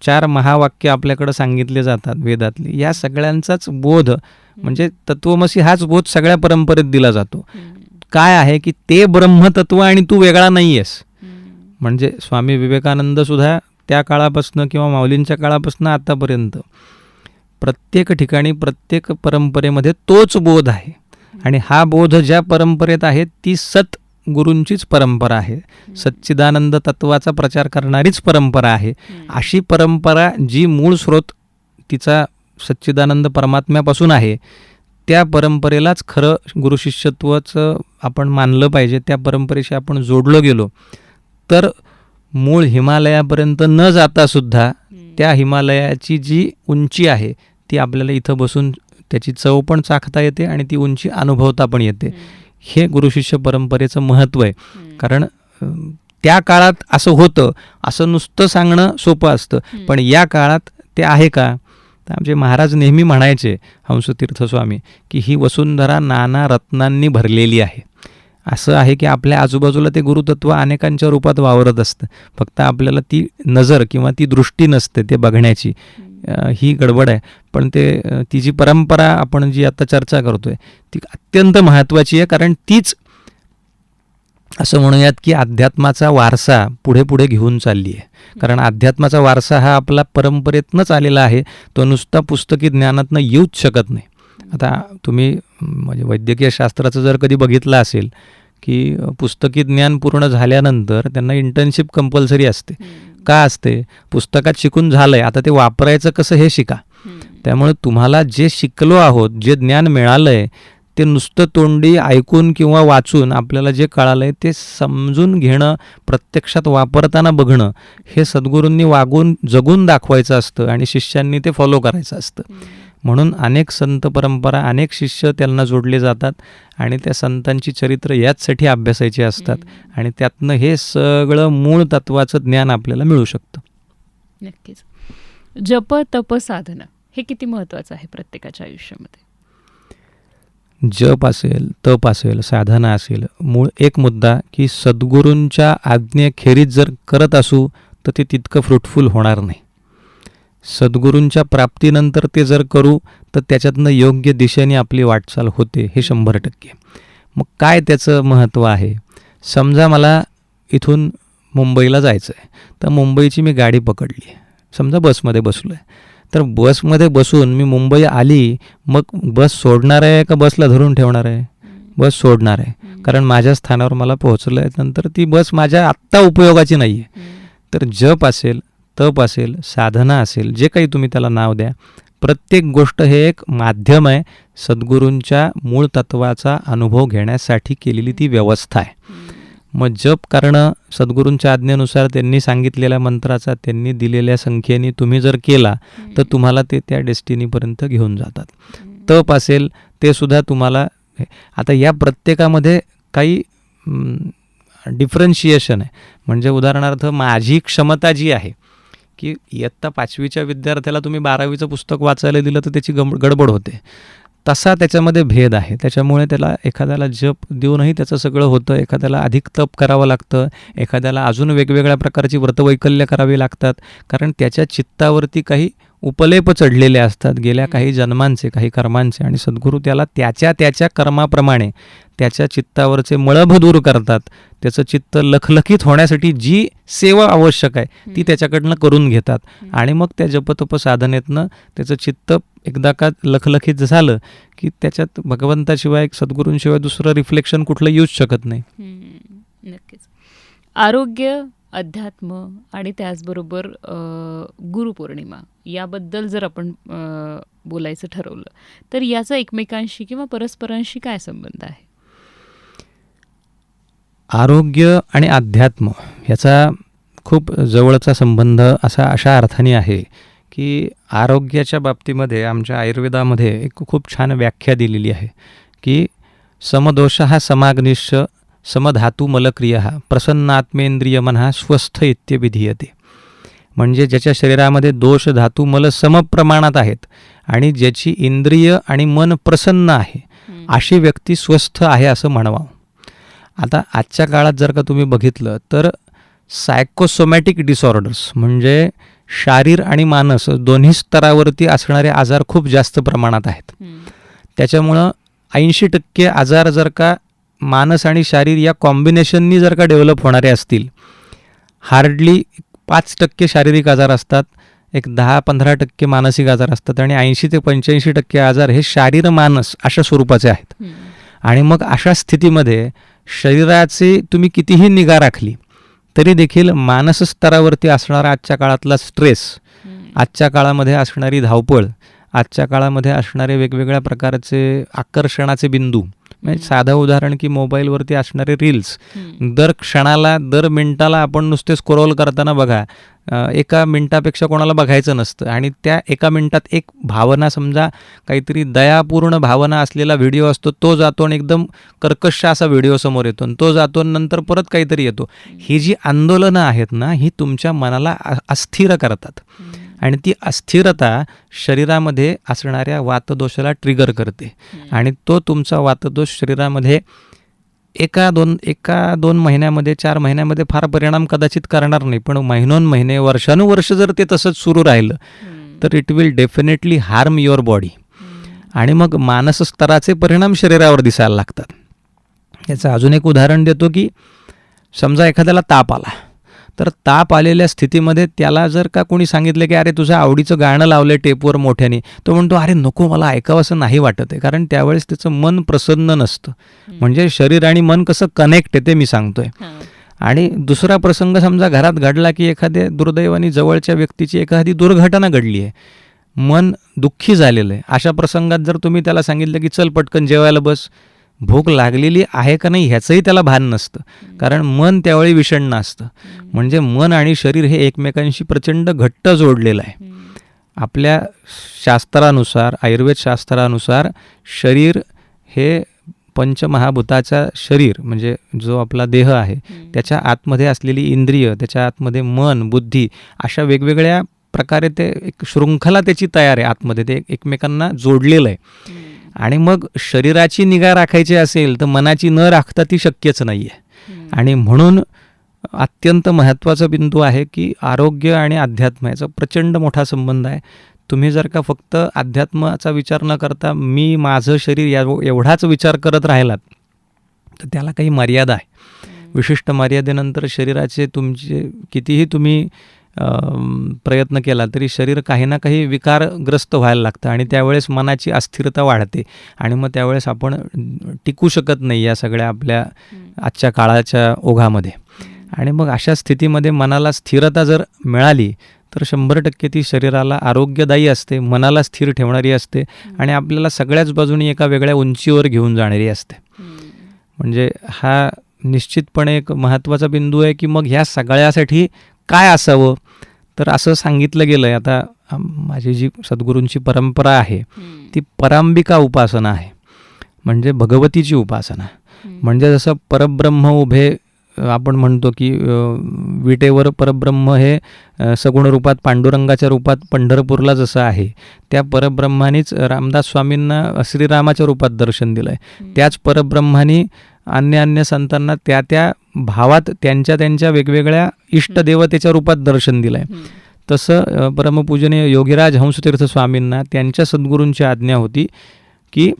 4 महावाक्य आपल्याकडे सांगितले जातात वेदातले, या सगळ्यांचाच बोध म्हणजे तत्वमसी हाच बोध सगळ्या परंपरेत दिला जातो. काय आहे की ते ब्रह्मतत्व आणि तू वेगळा नाही आहेस. म्हणजे स्वामी विवेकानंद सुद्धा त्या काळापासून किंवा माऊलींच्या काळापासून आतापर्यंत प्रत्येक ठिकाणी प्रत्येक परंपरेमध्ये तोच बोध आहे. आणि हा बोध ज्या परंपरेत आहे ती गुरूंचीच परंपरा आहे, सच्चिदानंद तत्वाचा प्रचार करणारीच परंपरा आहे. अशी परंपरा जी मूळ स्रोत तिचा सच्चिदानंद परमात्म्यापासून आहे, त्या परंपरेलाच खरं गुरुशिष्यत्वाचं आपण मानलं पाहिजे. त्या परंपरेशी आपण जोडलो गेलो तर मूळ हिमालयापर्यंत न जातासुद्धा त्या हिमालयाची जी उंची आहे ती आपल्याला इथं बसून त्याची चव पण चाखता येते आणि ती उंची अनुभवता पण येते. हे गुरुशिष्य परंपरेचं महत्त्व आहे. कारण त्या काळात असं होतं असं नुसतं सांगणं सोपं असतं, पण या काळात ते आहे का? तर आमचे महाराज नेहमी म्हणायचे, हंसतीर्थ स्वामी, की ही वसुंधरा नाना रत्नांनी भरलेली आहे. असं आहे की आपल्या आजूबाजूला ते गुरुतत्व अनेकांच्या रूपात वावरत असतं, फक्त आपल्याला ती नजर किंवा ती दृष्टी नसते ते बघण्याची. ही गडबड आहे. पण ती जी परंपरा आपण जी आता चर्चा करतोय ती अत्यंत महत्त्वाची आहे. कारण तीच असं म्हणूयात की अध्यात्माचा वारसा पुढे पुढे घेऊन चालली आहे. कारण अध्यात्माचा वारसा हा आपला परंपरेतनंच आलेला आहे, तो नुसता पुस्तकी ज्ञानातनं येऊच शकत नाही. आता तुम्ही म्हणजे वैद्यकीय शास्त्राचं जर कधी बघितलं असेल की पुस्तकी ज्ञान पूर्ण झाल्यानंतर त्यांना इंटर्नशिप कंपल्सरी असते. का असते? पुस्तकात शिकून झालंय, आता ते वापरायचं कसं हे शिका. त्यामुळे तुम्हाला जे शिकलो आहोत, जे ज्ञान मिळालंय ते नुसतं तोंडी ऐकून किंवा वाचून आपल्याला जे कळालंय ते समजून घेणं, प्रत्यक्षात वापरताना बघणं, हे सद्गुरूंनी वागून जगून दाखवायचं असतं आणि शिष्यांनी ते फॉलो करायचं असतं. म्हणून अनेक संत परंपरा, अनेक शिष्य त्यांना जोडले जातात आणि त्या संतांची चरित्र याचसाठी अभ्यासायची असतात आणि त्यातनं हे सगळं मूळ तत्वाचं ज्ञान आपल्याला मिळू शकतं. नक्कीच. जप, तप, साधना हे किती महत्त्वाचं आहे प्रत्येकाच्या आयुष्यामध्ये? जप असेल, तप असेल, साधना असेल, मूळ एक मुद्दा की सद्गुरूंच्या आज्ञेखेरीज जर करत असू तर ते तितकं फ्रुटफुल होणार नाही. सद्गुरूंच्या प्राप्तीनंतर ते जर करू तर त्याच्यातनं योग्य दिशेने आपली वाटचाल होते, हे 100%. मग काय त्याचं महत्त्व आहे? समजा मला इथून मुंबईला जायचं आहे, तर मुंबईची मी गाडी पकडली, समजा बसमध्ये बसलो आहे, तर बसमध्ये बसून मी मुंबई आली, मग बस सोडणार आहे का बसला धरून ठेवणार आहे? बस सोडणार आहे, कारण माझ्या स्थानावर मला पोहोचलं आहे, नंतर ती बस माझ्या आत्ता उपयोगाची नाही आहे. तर जप असेल, तप असेल, साधना असेल, जे काही तुम्ही त्याला नाव द्या, प्रत्येक गोष्ट हे एक माध्यम आहे सद्गुरूंच्या मूळ तत्वाचा अनुभव घेण्यासाठी केलेली ती व्यवस्था आहे. मग जप करणं सद्गुरूंच्या आज्ञेनुसार त्यांनी सांगितलेल्या मंत्राचा त्यांनी दिलेल्या संख्येने तुम्ही जर केला तर तुम्हाला ते त्या डेस्टिनीपर्यंत घेऊन जातात. तप असेल ते सुद्धा तुम्हाला, आता या प्रत्येकामध्ये काही डिफरन्शिएशन आहे. म्हणजे उदाहरणार्थ माझी क्षमता जी आहे की इयत्ता 5वीच्या विद्यार्थ्याला तुम्ही 12वीचं पुस्तक वाचायला दिलं तर त्याची गडबड होते. तसा त्याच्यामध्ये भेद आहे. त्याच्यामुळे त्याला एखाद्याला जप देऊनही त्याचं सगळं होतं, एखाद्याला अधिक तप करावं लागतं, एखाद्याला अजून वेगवेगळ्या प्रकारची व्रतवैकल्य करावी लागतात, कारण त्याच्या चित्तावरती काही उपलेप चढलेले असतात गेल्या काही जन्मांचे, काही कर्मांचे, आणि सद्गुरू त्याला त्याच्या कर्माप्रमाणे त्याच्या चित्तावरचे मळभ दूर करतात. त्याचं चित्त लखलखीत होण्यासाठी जी सेवा आवश्यक आहे ती त्याच्याकडनं करून घेतात, आणि मग त्या जपतप साधनेतनं त्याचं चित्त एकदा का लखलखीत झालं की त्याच्यात भगवंताशिवाय, सद्गुरूंशिवाय दुसरं रिफ्लेक्शन कुठलं येऊच शकत नाही. नक्कीच. आरोग्य, अध्यात्म आणि त्याचबरोबर गुरुपौर्णिमा याबद्दल जर आपण बोलायचं ठरवलं तर याचा एकमेकांशी किंवा परस्परांशी काय संबंध आहे? आरोग्य आणि अध्यात्म याचा खूप जवळचा संबंध अशा अर्थाने आहे की आरोग्याच्या बाबतीमध्ये आमच्या आयुर्वेदामध्ये एक खूप छान व्याख्या दिलेली आहे की समदोषः समाग्निश्च समधातू मलक्रियः प्रसन्नात्मेंद्रिय मनः स्वस्थ इत्यभिधीयते. म्हणजे ज्याच्या शरीरामध्ये दोष धातू मल समप्रमाणात आहेत आणि ज्याची इंद्रिय आणि मन प्रसन्न आहे अशी व्यक्ती स्वस्थ आहे असं म्हणावं. आता आजच्या काळात जर का तुम्ही बघितलं तर सायकोसोमॅटिक डिसऑर्डर्स म्हणजे शारीर आणि मानस दोन्ही स्तरावरती असणारे आजार खूप जास्त प्रमाणात आहेत. त्याच्यामुळं 80% आजार जर का मानस आणि शारीर या कॉम्बिनेशननी जर का डेव्हलप होणारे असतील, हार्डली 5% शारीरिक आजार असतात, एक 10-15% मानसिक आजार असतात, आणि 80 ते 85% आजार हे शारीर मानस अशा स्वरूपाचे आहेत. आणि मग अशा स्थितीमध्ये शरीराची तुम्ही कितीही निगा राखली तरी देखील मानस स्तरावरती असणारा आजच्या काळातला स्ट्रेस, आजच्या काळामध्ये असणारी धावपळ, आजच्या काळामध्ये असणारे वेगवेगळ्या प्रकारचे आकर्षणाचे बिंदू, म्हणजे साधं उदाहरण की मोबाईलवरती असणारे रील्स, दर क्षणाला दर मिनिटाला आपण नुसते स्क्रोल करताना बघा, एका मिनिटापेक्षा कोणाला बघायचं नसतं, आणि त्या एका मिनिटात एक भावना, समजा काहीतरी दयापूर्ण भावना असलेला व्हिडिओ असतो, तो जातो आणि एकदम कर्कश असा व्हिडिओ समोर येतो, आणि तो जातो नंतर परत काहीतरी येतो. ही जी आंदोलनं आहेत ना, ही तुमच्या मनाला अस्थिर करतात, आणि ती अस्थिरता शरीरामध्ये असणाऱ्या वातदोषाला ट्रिगर करते, आणि तो तुमचा वातदोष शरीरामध्ये एका दोन महिन्यामध्ये, 4 महिन्यामध्ये फार परिणाम कदाचित करणार नाही, पण महिनोन्महिने, वर्षानुवर्ष जर ते तसंच सुरू राहिलं तर it will definitely harm your body, आणि मग मानस स्तराचे परिणाम शरीरावर दिसायला लागतात. याचं अजून एक उदाहरण देतो की समजा एखाद्याला ताप आला, तर ताप आलेल्या स्थितीमध्ये त्याला जर का कोणी सांगितलं की अरे तुझं आवडीचं गाणं लावलं टेपवर मोठ्याने, तो म्हणतो अरे नको, मला ऐकावं असं नाही वाटत आहे, कारण त्यावेळेस त्याचं मन प्रसन्न नसतं. म्हणजे शरीर आणि मन कसं कनेक्ट आहे ते मी सांगतोय. आणि दुसरा प्रसंग समजा घरात घडला की एखाद्या दुर्दैवाने जवळच्या व्यक्तीची एखादी दुर्घटना घडली आहे, मन दुःखी झालेलं आहे, अशा प्रसंगात जर तुम्ही त्याला सांगितलं की चल पटकन जेवायला बस, भूक लागलेली आहे का नाही ह्याचंही त्याला भान नसतं, कारण मन त्यावेळी विषण्ण असतं. म्हणजे मन आणि शरीर हे एकमेकांशी प्रचंड घट्ट जोडलेलं आहे. आपल्या शास्त्रानुसार, आयुर्वेद शास्त्रानुसार शरीर हे पंचमहाभूताचा शरीर, म्हणजे जो आपला देह आहे त्याच्या आतमध्ये असलेली इंद्रिय, त्याच्या आतमध्ये मन, बुद्धी, अशा वेगवेगळ्या प्रकारे ते एक शृंखला त्याची तयार आहे, आतमध्ये ते एकमेकांना जोडलेलं आहे. आणि मग शरीराची निगा राखायची असेल तर मनाची न राखता ती शक्यच नाही आहे. आणि म्हणून अत्यंत महत्त्वाचा बिंदू आहे की आरोग्य आणि अध्यात्म याचा प्रचंड मोठा संबंध आहे. तुम्ही जर का फक्त अध्यात्माचा विचार न करता मी माझं शरीर एवढाच विचार करत राहिलात तर त्याला काही मर्यादा आहे. विशिष्ट मर्यादेनंतर शरीराचे तुमचे कितीही तुम्ही प्रयत्न केला तरी शरीर काही ना काही विकारग्रस्त व्हायला लागतं, आणि त्यावेळेस मनाची अस्थिरता वाढते, आणि मग त्यावेळेस आपण टिकू शकत नाही या सगळ्या आपल्या आजच्या काळाच्या ओघामध्ये. आणि मग अशा स्थितीमध्ये मनाला स्थिरता जर मिळाली तर 100% ती शरीराला आरोग्यदायी असते, मनाला स्थिर ठेवणारी असते, आणि आपल्याला सगळ्याच बाजूनी एका वेगळ्या उंचीवर घेऊन जाणारी असते. म्हणजे हा निश्चितपणे एक महत्त्वाचा बिंदू आहे की मग ह्या सगळ्यासाठी काय असावं. तर असं सांगितलं गेलं आहे, आता माझी जी सद्गुरूंची परंपरा आहे ती परांबिका उपासना आहे, म्हणजे भगवतीची उपासना. म्हणजे जसं परब्रह्म उभे आपण म्हणतो की विटेवर परब्रह्म हे सगुण रूपात पांडुरंगाच्या रूपात पंढरपूरला जसं आहे, त्या परब्रह्मानीच रामदास स्वामींना श्रीरामाच्या रूपात दर्शन दिलं आहे. त्याच परब्रह्मानी अन्य संतांना त्या त्या भावात त्यांच्या वेगवेगळ्या इष्टदेवतेच्या रूपात दर्शन दिलं आहे. तसं परमपूजनीय योगीराज हंसतीर्थ स्वामींना त्यांच्या सद्गुरूंची आज्ञा होती की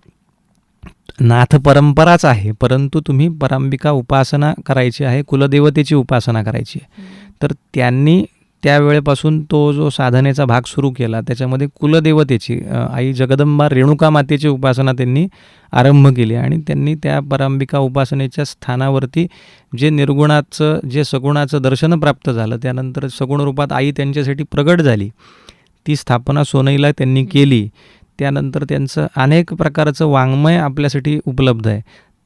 नाथ परंपराच आहे, परंतु तुम्ही परांबिका उपासना करायची आहे, कुलदेवतेची उपासना करायची आहे. तर त्यांनी त्यावेळेपासून तो जो साधनेचा भाग सुरू केला, त्याच्यामध्ये कुलदेवतेची आई जगदंबा रेणुका मातेची उपासना त्यांनी आरंभ केली आणि त्यांनी त्या परांबिका उपासनेच्या स्थानावरती जे निर्गुणाचं जे सगुणाचं दर्शन प्राप्त झालं, त्यानंतर सगुण रूपात आई त्यांच्यासाठी प्रगट झाली, ती स्थापना सोनईला त्यांनी केली. त्यानंतर त्यांचं अनेक प्रकारचं वाङ्मय आपल्यासाठी उपलब्ध आहे.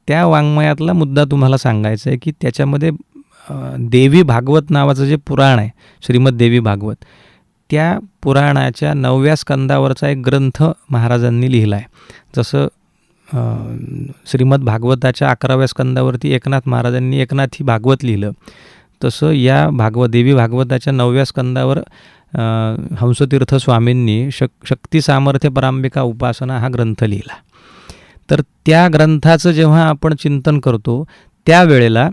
त्या वाङ्मयातला मुद्दा तुम्हाला सांगायचा आहे की त्याच्यामध्ये देवी भागवत नावाचं जे पुराण आहे, श्रीमद देवी भागवत, त्या पुराणाच्या 9व्या स्कंदावरचा एक ग्रंथ महाराजांनी लिहिला आहे. जसं श्रीमद भागवताच्या 11व्या स्कंदावरती एकनाथ महाराजांनी एकनाथी भागवत लिहिलं, तसं या देवी भागवताच्या 9व्या स्कंदावर हंसतीर्थ स्वामींनी शक्ती सामर्थ्य परांबिका उपासना हा ग्रंथ लिहिला. तर त्या ग्रंथाचं जेव्हा आपण चिंतन करतो त्यावेळेला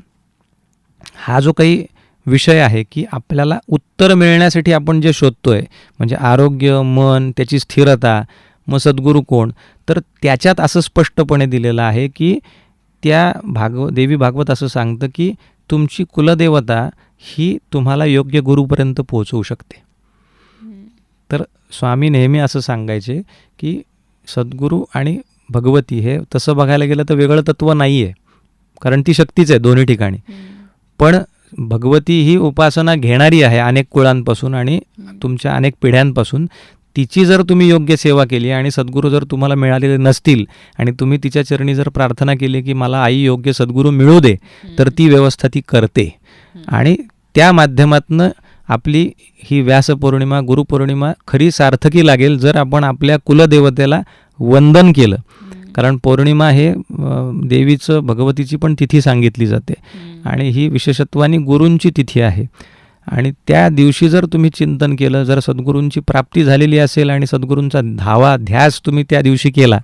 हा जो काही विषय आहे की आपल्याला उत्तर मिळण्यासाठी आपण जे शोधतोय, म्हणजे आरोग्य, मन, त्याची स्थिरता, मग सद्गुरू कोण, तर त्याच्यात असं स्पष्टपणे दिलेलं आहे की त्या देवी भागवत असं सांगतं की तुमची कुलदेवता ही तुम्हाला योग्य गुरुपर्यंत पोहोचवू शकते. तर स्वामी नेहमी असं सांगायचे की सद्गुरू आणि भगवती हे तसं बघायला गेलं तर वेगळं तत्त्व नाही आहे, कारण ती शक्तीच आहे दोन्ही ठिकाणी. पण भगवती ही उपासना घेणारी आहे अनेक कुळांपासून आणि तुमच्या अनेक पिढ्यांपासून. तिची जर तुम्ही योग्य सेवा केली आणि सद्गुरू जर तुम्हाला मिळालेले नसतील आणि तुम्ही तिच्या चरणी जर प्रार्थना केली की मला आई योग्य सद्गुरू मिळू दे, तर ती व्यवस्था ती करते. आणि त्या माध्यमातून आपली ही व्यासपौर्णिमा, गुरुपौर्णिमा खरी सार्थकी लागेल जर आपण आपल्या कुलदेवतेला वंदन केलं. कारण पौर्णिमा हे देवीचं, भगवतीची पण तिथी सांगितली जाते आणि ही विशेषत्वाने गुरूंची तिथी आहे. आणि त्या दिवशी जर तुम्ही चिंतन केलं, जर सद्गुरूंची प्राप्ती झालेली असेल आणि सद्गुरूंचा ध्यास तुम्ही त्या दिवशी केला,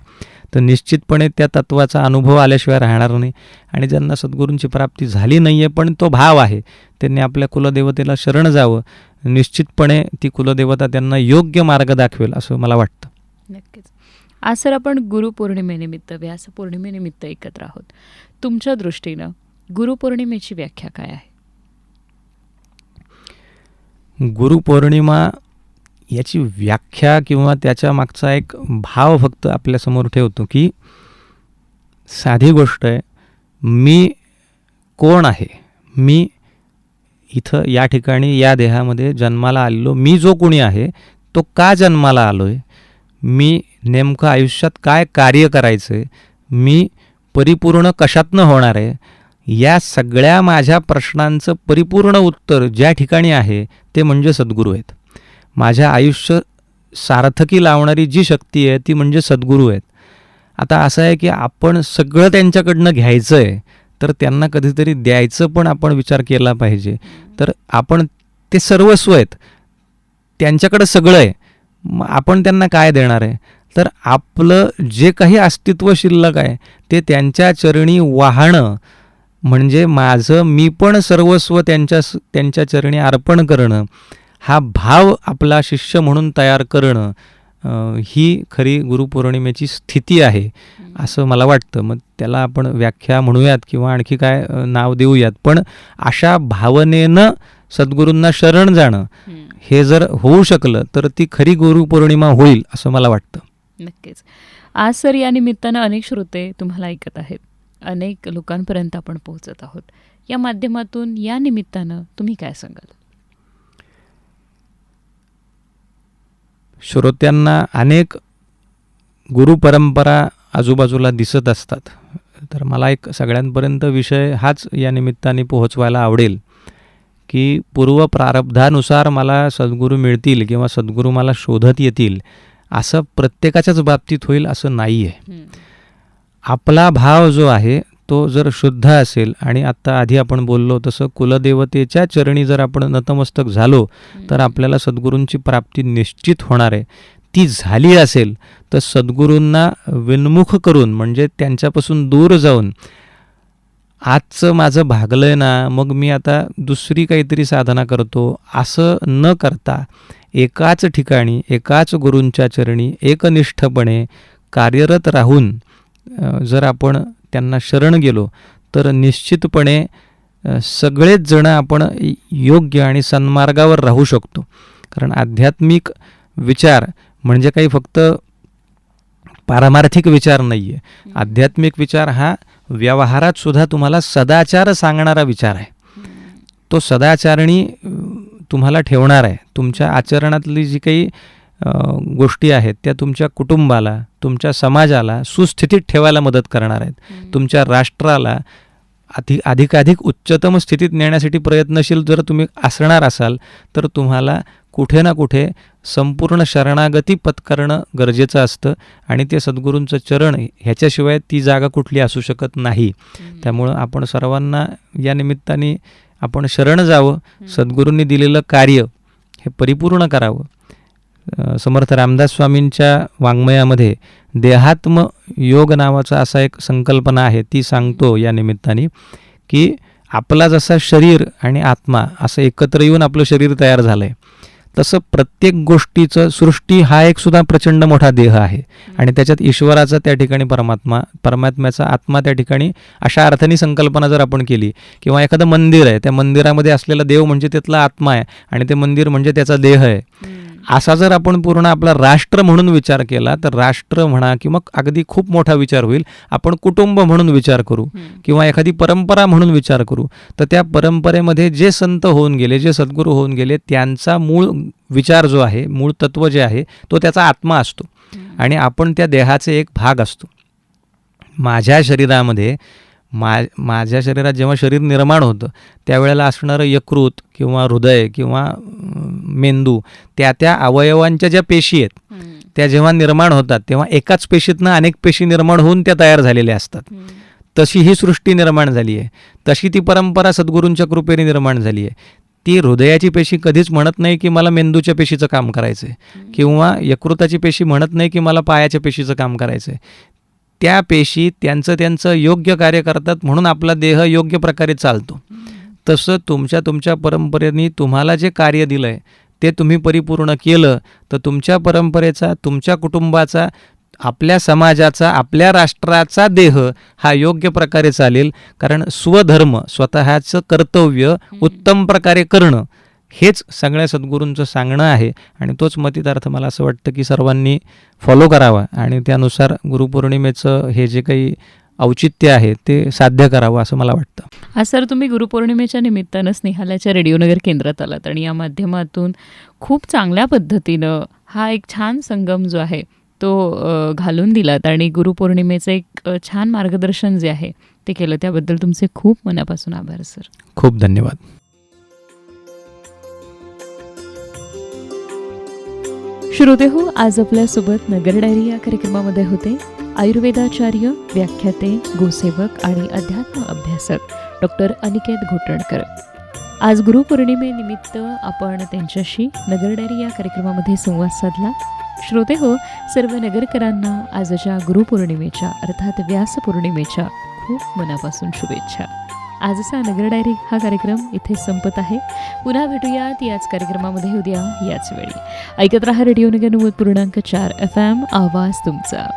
तर निश्चितपणे त्या तत्वाचा अनुभव आल्याशिवाय राहणार नाही. आणि ज्यांना सद्गुरूंची प्राप्ती झाली नाही आहे पण तो भाव आहे, त्यांनी आपल्या कुलदेवतेला शरण जावं. निश्चितपणे ती कुलदेवता त्यांना योग्य मार्ग दाखवेल असं मला वाटतं. नक्कीच. आज सर आपण गुरुपौर्णिमेनिमित्त, व्यासपौर्णिमेनिमित्त एकत्र आहोत. तुमच्या दृष्टीनं गुरुपौर्णिमेची व्याख्या काय आहे? गुरुपौर्णिमा याची व्याख्या किंवा त्याच्या मागचा एक भाव फक्त आपल्यासमोर ठेवतो की साधी गोष्ट आहे, मी कोण आहे, मी इथं या ठिकाणी या देहामध्ये जन्माला आलेलो, मी जो कोणी आहे तो का जन्माला आलो आहे, मी नेमकं आयुष्यात काय कार्य करायचं आहे, मी परिपूर्ण कशातनं होणार आहे, या सगळ्या माझ्या प्रश्नांचं परिपूर्ण उत्तर ज्या ठिकाणी आहे ते म्हणजे सद्गुरू आहेत. माझ्या आयुष्य सार्थकी लावणारी जी शक्ती आहे ती म्हणजे सद्गुरू आहेत. आता असं आहे की आपण सगळं त्यांच्याकडनं घ्यायचं आहे, तर त्यांना कधीतरी द्यायचं पण आपण विचार केला पाहिजे. तर आपण ते सर्वस्व आहेत, त्यांच्याकडं सगळं आहे, मग आपण त्यांना काय देणार आहे? तर आपलं जे काही अस्तित्व शिल्लक आहे ते त्यांच्या चरणी वाहणं, म्हणजे माझं मी पण सर्वस्व त्यांच्या चरणी अर्पण करणं, हा भाव आपला शिष्य म्हणून तयार करणं, ही खरी गुरुपौर्णिमेची स्थिती आहे असं मला वाटतं. मग त्याला आपण व्याख्या म्हणूयात किंवा आणखी काय नाव देऊयात, पण अशा भावनेनं सद्गुरूंना शरण जाणं हे जर होऊ शकलं तर ती खरी गुरुपौर्णिमा होईल असं मला वाटतं. नक्कीच. आज सर या निमित्तानं अनेक श्रोते तुम्हाला ऐकत आहेत, अनेक लोकांपर्यंत आपण पोहोचत आहोत. या माध्यमातून या निमित्तानं तुम्ही काय सांगाल? श्रोत्यांना अनेक गुरुपरंपरा आजूबाजूला दिसत असतात, तर मला एक सगळ्यांपर्यंत विषय हाच या निमित्ताने पोहोचवायला आवडेल की पूर्व प्रारब्धानुसार मला सद्गुरू मिळतील किंवा सद्गुरू मला शोधत येतील असं प्रत्येकाच्याच बाबतीत होईल असं नाही आहे. आपला भाव जो आहे तो जर शुद्ध असेल आणि आत्ता आधी आपण बोललो तसं कुलदेवतेच्या चरणी जर आपण नतमस्तक झालो तर आपल्याला सद्गुरूंची प्राप्ती निश्चित होणार आहे. ती झाली असेल तर सद्गुरूंना विन्मुख करून म्हणजे त्यांच्यापासून दूर जाऊन आजचं माझं भागलं आहे ना, मग मी आता दुसरी काहीतरी साधना करतो असं न करता एकाच ठिकाणी एकाच गुरूंच्या चरणी एकनिष्ठपणे कार्यरत राहून जर आपण त्यांना शरण गेलो तर निश्चितपणे सगळेच जण आपण योग्य आणि सन्मार्गावर राहू शकतो. कारण आध्यात्मिक विचार म्हणजे काही फक्त पारमार्थिक विचार नाही आहे. आध्यात्मिक विचार हा व्यवहारात सुद्धा तुम्हाला सदाचार सांगणारा विचार आहे. तो सदाचारणी तुम्हाला ठेवणार आहे. तुमच्या आचरणातली जी काही गोष्टी आहेत त्या तुमच्या कुटुंबाला, तुमच्या समाजाला सुस्थितीत ठेवायला मदत करणार आहेत. तुमच्या राष्ट्राला अधिकाधिक उच्चतम स्थितीत नेण्यासाठी प्रयत्नशील जर तुम्ही असणार असाल तर तुम्हाला कुठे ना कुठे संपूर्ण शरणागती पत्करणं गरजेचं असतं आणि ते सद्गुरूंचं चरण ह्याच्याशिवाय ती जागा कुठली असू शकत नाही. त्यामुळं आपण सर्वांना या निमित्ताने आपण शरण जावं, सद्गुरूंनी दिलेलं कार्य हे परिपूर्ण करावं. समर्थ रामदास स्वामींच्या वाङ्मयामध्ये देहात्म योग नावाचा असा एक संकल्पना आहे, ती सांगतो या निमित्ताने की आपला जसा शरीर आणि आत्मा असं एकत्र येऊन आपलं शरीर तयार झालं आहे तसं प्रत्येक गोष्टीचं सृष्टी हा एक सुद्धा प्रचंड मोठा देह आहे आणि त्याच्यात ईश्वराचा त्या ठिकाणी परमात्म्याचा आत्मा त्या ठिकाणी अशा अर्थाने संकल्पना जर आपण केली किंवा एखादं मंदिर आहे त्या मंदिरामध्ये असलेला देव म्हणजे तिथला आत्मा आहे आणि ते मंदिर म्हणजे त्याचा देह आहे असा जर आपण पूर्ण आपला राष्ट्र म्हणून विचार केला तर राष्ट्र म्हणा किंवा अगदी खूप मोठा विचार होईल. आपण कुटुंब म्हणून विचार करू किंवा एखादी परंपरा म्हणून विचार करू तर त्या परंपरेमध्ये जे संत होऊन गेले, जे सद्गुरू होऊन गेले त्यांचा मूळ विचार जो आहे, मूळ तत्व जे आहे तो त्याचा आत्मा असतो आणि आपण त्या देहाचे एक भाग असतो. माझ्या शरीरामध्ये माझ्या शरीरात जेव्हा शरीर निर्माण होतं त्यावेळेला असणारं यकृत किंवा हृदय किंवा मेंदू त्या अवयवांच्या ज्या पेशी आहेत त्या जेव्हा निर्माण होतात तेव्हा एकाच पेशीतनं अनेक पेशी निर्माण होऊन त्या तयार झालेल्या असतात. तशी ही सृष्टी निर्माण झाली आहे, तशी ती परंपरा सद्गुरूंच्या कृपेने निर्माण झाली आहे. ती हृदयाची पेशी कधीच म्हणत नाही की मला मेंदूच्या पेशीचं काम करायचं आहे किंवा यकृताची पेशी म्हणत नाही की मला पायाच्या पेशीचं काम करायचं आहे. त्या पेशी त्यांचं योग्य कार्य करतात म्हणून आपला देह योग्य प्रकारे चालतो. तसं तुमच्या परंपरेने तुम्हाला जे कार्य दिलं आहे ते तुम्ही परिपूर्ण केलं तर तुमच्या परंपरेचा, तुमच्या कुटुंबाचा, आपल्या समाजाचा, आपल्या राष्ट्राचा देह हा योग्य प्रकारे चालेल. कारण स्वधर्म, स्वतःचं कर्तव्य उत्तम प्रकारे करणं हेच सगळ्या सद्गुरूंचं सांगणं आहे आणि तोच मतितार्थ मला असं वाटतं की सर्वांनी फॉलो करावा आणि त्यानुसार गुरुपौर्णिमेचं हे जे काही औचित्य आहे ते साध्य करावं असं मला वाटतं. आज सर तुम्ही गुरुपौर्णिमेच्या निमित्तानं स्नेहालयाच्या रेडिओनगर केंद्रात आलात आणि या माध्यमातून खूप चांगल्या पद्धतीनं हा एक छान संगम जो आहे तो घालून दिलात आणि गुरुपौर्णिमेचं एक छान मार्गदर्शन जे आहे ते केलं, त्याबद्दल तुमचे खूप मनापासून आभार सर. खूप धन्यवाद. श्रोते हो, आज आपल्यासोबत नगर डायरी या कार्यक्रमामध्ये होते आयुर्वेदाचार्य, व्याख्याते, गोसेवक आणि अध्यात्म अभ्यासक डॉक्टर अनिकेत घोटणकर. आज गुरुपौर्णिमेनिमित्त आपण त्यांच्याशी नगर डायरी या कार्यक्रमामध्ये संवाद साधला. श्रोते हो, सर्व नगरकरांना आजच्या गुरुपौर्णिमेच्या अर्थात व्यास पौर्णिमेच्या खूप मनापासून शुभेच्छा. आजचा नगर डायरी हा कार्यक्रम इथे संपत आहे. पुन्हा भेटूयात याच कार्यक्रमामध्ये उद्या याच वेळी. ऐकत रहा रेडिओ नगर 90.4 FM आवाज तुमचा.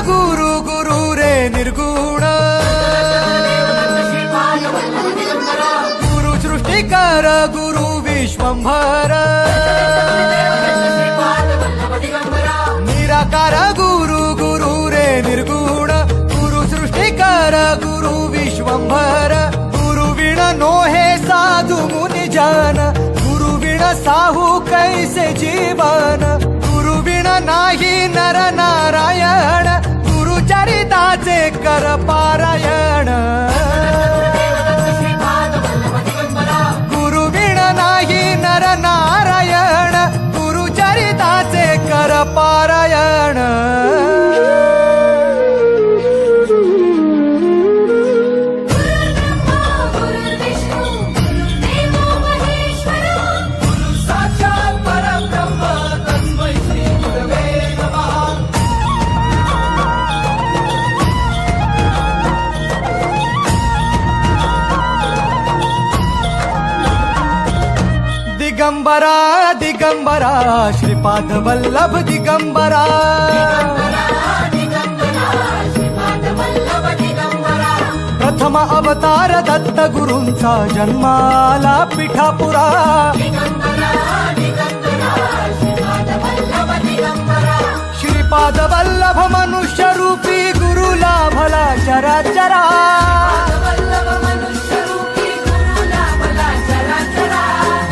गुरु गुरु रे निर्गुण गुरु सृष्टिकर गुरु विश्वंभर निराकार गुरु गुरु रे निर्गुण गुरु सृष्टिकर गुरु साहू कैसे जीवन, गुरु बिन नाही नर नारायण, गुरुचरिताचे कर पारायण. गुरु बिन नाही नर नारायण, गुरुचरिताचे कर पारायण. दिगंबरा दिगंबरा श्रीपाद वल्लभ दिगंबरा. प्रथम अवतार दत्त गुरूंचा जन्माला पिठापुरा. श्रीपाद वल्लभ मनुष्य रूपी गुरु लाभला चराचरा.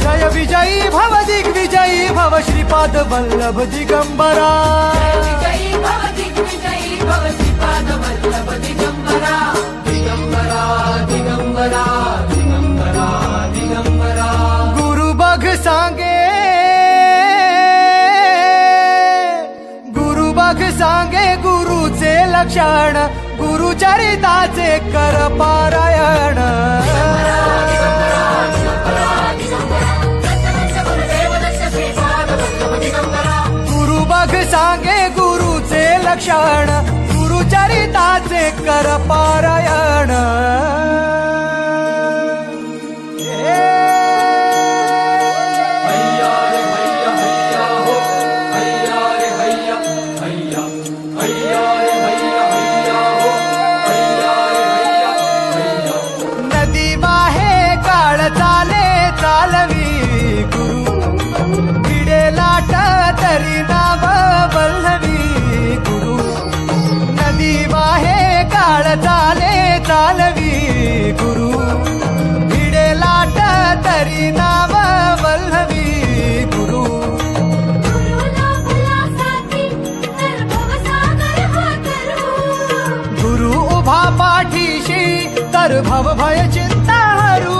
जय विजयी भव दिग्विजयी भव श्रीपाद वल्लभ दिगंबरा. दिगंबरा दिगंबरा दिगंबरा. गुरु बघ सांगे, गुरु बघ सांगे गुरुचे लक्षण, गुरुचरिताचे कर पारायण. गुरु बघ सांगे गुरुचे लक्षण, गुरुचरिताचे कर पारायण. नदी वाहे काळ चाले चालवी, गुरु भिडे लाट तरी नाव वल्लवी. गुरु नदी वाहे काळ चाले चालवी, गुरु भिडे लाट तरी नाव वल्लवी. गुरु गुरु उभा पाठीशी तर भव भय चिंता हरू.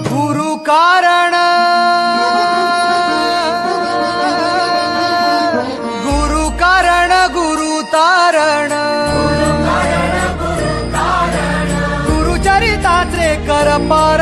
गुरु कारण, गुरु कारण गुरु तारण, गुरुचरिताचे कर पार